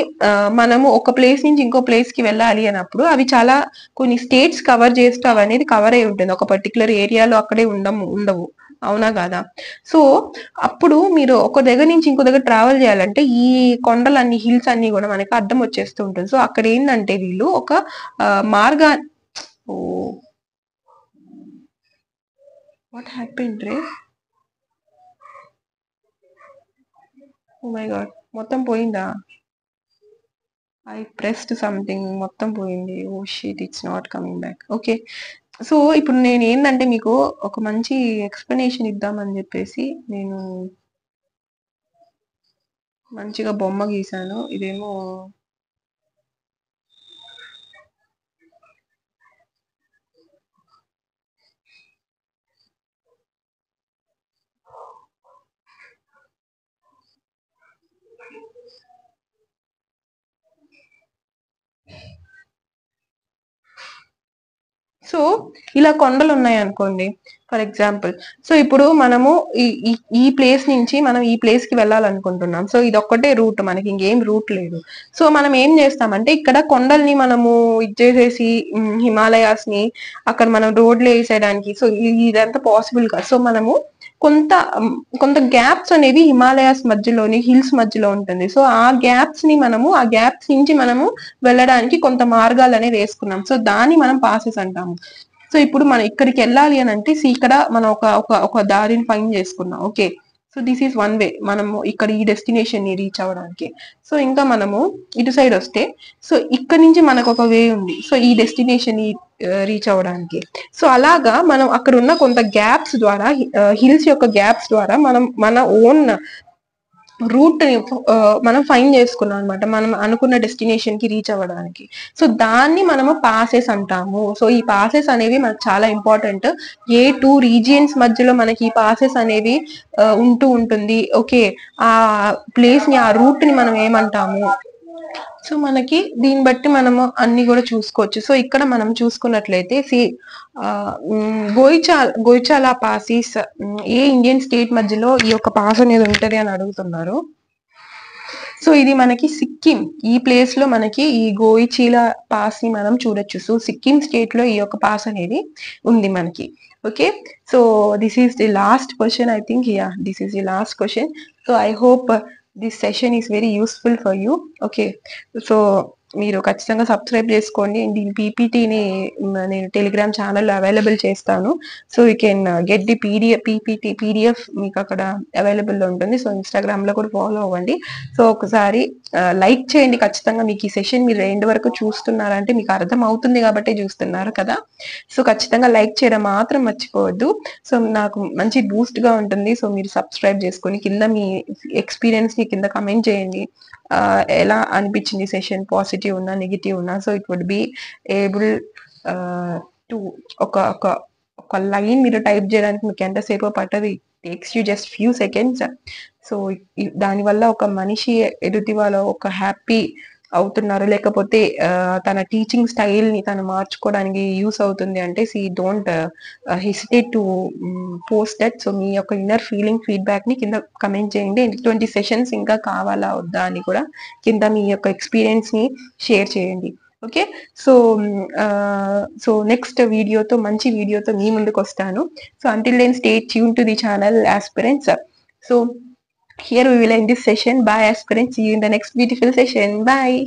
మనము ఒక ప్లేస్ నుంచి ఇంకో ప్లేస్ కి వెళ్ళాలి అన్నప్పుడు అవి చాలా కొన్ని స్టేట్స్ కవర్ చేస్తూ అవనేది కవర్ అయి ఉంటుంది. ఒక పర్టికులర్ ఏరియాలో అక్కడే ఉండవు, అవునా కాదా? సో అప్పుడు మీరు ఒక దగ్గర నుంచి ఇంకో దగ్గర ట్రావెల్ చేయాలంటే ఈ కొండలన్నీ, హిల్స్ అన్ని కూడా మనకి అడ్డం వచ్చేస్తూ ఉంటుంది. సో అక్కడ ఏంటంటే వీళ్ళు ఒక మార్గా ఓ వాట్ హ్యాపెండ్ రే, ఓ మై గాడ్, మొత్తం పోయిందా? ఐ ప్రెస్డ్ సంథింగ్, మొత్తం పోయింది. Oh shit, it's not coming back. Okay, so ఇప్పుడు నేను ఏందంటే మీకు ఒక మంచి ఎక్స్‌ప్లనేషన్ ఇద్దామని జెప్పేసి నేను మంచిగా బొమ్మ గీసాను. ఇదేమో సో, ఇలా కొండలున్నాయనుకోండి ఫర్ ఎగ్జాంపుల్. సో, ఇప్పుడు మనము ఈ ఈ ఈ ప్లేస్ నుంచి మనం ఈ ప్లేస్‌కి వెళ్ళాలనుకుంటున్నాం. సో, ఇదొక్కటే రూట్ మనకి ఇంకేం రూట్ లేదు. సో, మనం ఏం జేస్తామంటే ఇక్కడ కొండల్ని మనము ఇది చేసేసి హిమాలయాస్‌ని అక్కడ మనం రోడ్లేసేయడానికి సో, ఇదంతా పాసిబుల్ కాదు. సో, మనము కొంత కొంత గ్యాప్స్ అనేవి హిమాలయాస్ మధ్యలోని హిల్స్ మధ్యలో ఉంటుంది. సో, ఆ గ్యాప్స్ నుంచి మనము వెళ్ళడానికి కొంత మార్గాలనేవి వేసుకున్నాం. సో, దాన్ని మనం పాసెస్ అంటాము. సో ఇప్పుడు మనం ఇక్కడికి వెళ్ళాలి అని అంటే ఇక్కడ మనం ఒక ఒక ఒక దారిని ఫైండ్ చేసుకున్నాం. Okay. So this is one way మనము ఇక్కడ ఈ డెస్టినేషన్ ని రీచ్ అవ్వడానికి. సో ఇంకా మనము ఇటు సైడ్ వస్తే సో ఇక్కడ నుంచి మనకు ఒక వే ఉంది. సో ఈ డెస్టినేషన్ ని రీచ్ అవ్వడానికి. సో అలాగా మనం అక్కడ ఉన్న కొంత గ్యాప్స్ ద్వారా హిల్స్ యొక్క గ్యాప్స్ ద్వారా మనం మన ఓన్ రూట్ మనం ఫైండ్ చేసుకున్నాం అనమాట మనం అనుకున్న డెస్టినేషన్ కి రీచ్ అవ్వడానికి. సో దాన్ని మనము పాసెస్ అంటాము. సో ఈ పాసెస్ అనేవి మనకు చాలా ఇంపార్టెంట్. ఏ 2 రీజియన్స్ మధ్యలో మనకి ఈ పాసెస్ అనేవి ఉంటూ ఉంటుంది. ఓకే. ఆ ప్లేస్ ని ఆ రూట్ ని మనం ఏమంటాము. సో మనకి దీన్ని బట్టి మనము అన్ని కూడా చూసుకోవచ్చు. సో ఇక్కడ మనం చూసుకున్నట్లయితే గోయిచాలా పాసిస్ ఏ ఇండియన్ స్టేట్ మధ్యలో ఈ యొక్క పాస్ అనేది ఉంటది అని అడుగుతున్నారు. సో ఇది మనకి సిక్కిం ఈ ప్లేస్ లో మనకి ఈ గోయిచీలా పాస్ ని మనం చూడొచ్చు. సో సిక్కిం స్టేట్ లో ఈ యొక్క పాస్ అనేది ఉంది మనకి. Okay. So this is the last question I think. Yeah, this is the last question. So I hope this session is very useful for you. Okay. So మీరు ఖచ్చితంగా సబ్స్క్రైబ్ చేసుకోండి. దీని పీపీటీని నేను టెలిగ్రామ్ ఛానల్లో అవైలబుల్ చేస్తాను. So you can get the PDF మీకు అక్కడ అవైలబుల్లో ఉంటుంది. సో ఇన్స్టాగ్రామ్లో కూడా ఫాలో అవ్వండి. సో ఒకసారి లైక్ చేయండి ఖచ్చితంగా. మీకు ఈ సెషన్ మీరు ఎండ్ వరకు చూస్తున్నారంటే మీకు అర్థం అవుతుంది కాబట్టి చూస్తున్నారు కదా. సో ఖచ్చితంగా లైక్ చేయడం మాత్రం మర్చిపోవద్దు. సో నాకు మంచి బూస్ట్ గా ఉంటుంది. సో మీరు సబ్స్క్రైబ్ చేసుకొని కింద మీ ఎక్స్పీరియన్స్ ని కింద కమెంట్ చేయండి. ఎలా అనిపించింది సెషన్, పాజిటివ్ ఉన్నా నెగిటివ్ ఉన్నా. So it would be able to ఒక ఒక ఒక లైన్ మీరు టైప్ చేయడానికి మీకు ఎంతసేపు పట్టదు. Takes you just few seconds. So దానివల్ల ఒక మనిషి ఎదుటి వాళ్ళ ఒక హ్యాపీ అవుతున్నారు, లేకపోతే తన టీచింగ్ స్టైల్ ని తను మార్చుకోవడానికి యూస్ అవుతుంది అంటే don't hesitate to post that. So మీ యొక్క ఇన్నర్ ఫీలింగ్ ఫీడ్బ్యాక్ ని కింద కమెంట్ చేయండి. ఇటువంటి సెషన్స్ ఇంకా కావాలా వద్దా అని కూడా కింద మీ యొక్క ఎక్స్పీరియన్స్ ని షేర్ చేయండి. ఓకే. సో నెక్స్ట్ వీడియోతో మంచి వీడియోతో మీ ముందుకు వస్తాను. So until then stay tuned to the channel aspirants. So here we will end this session. Bye aspirants. See you in the next beautiful session. Bye.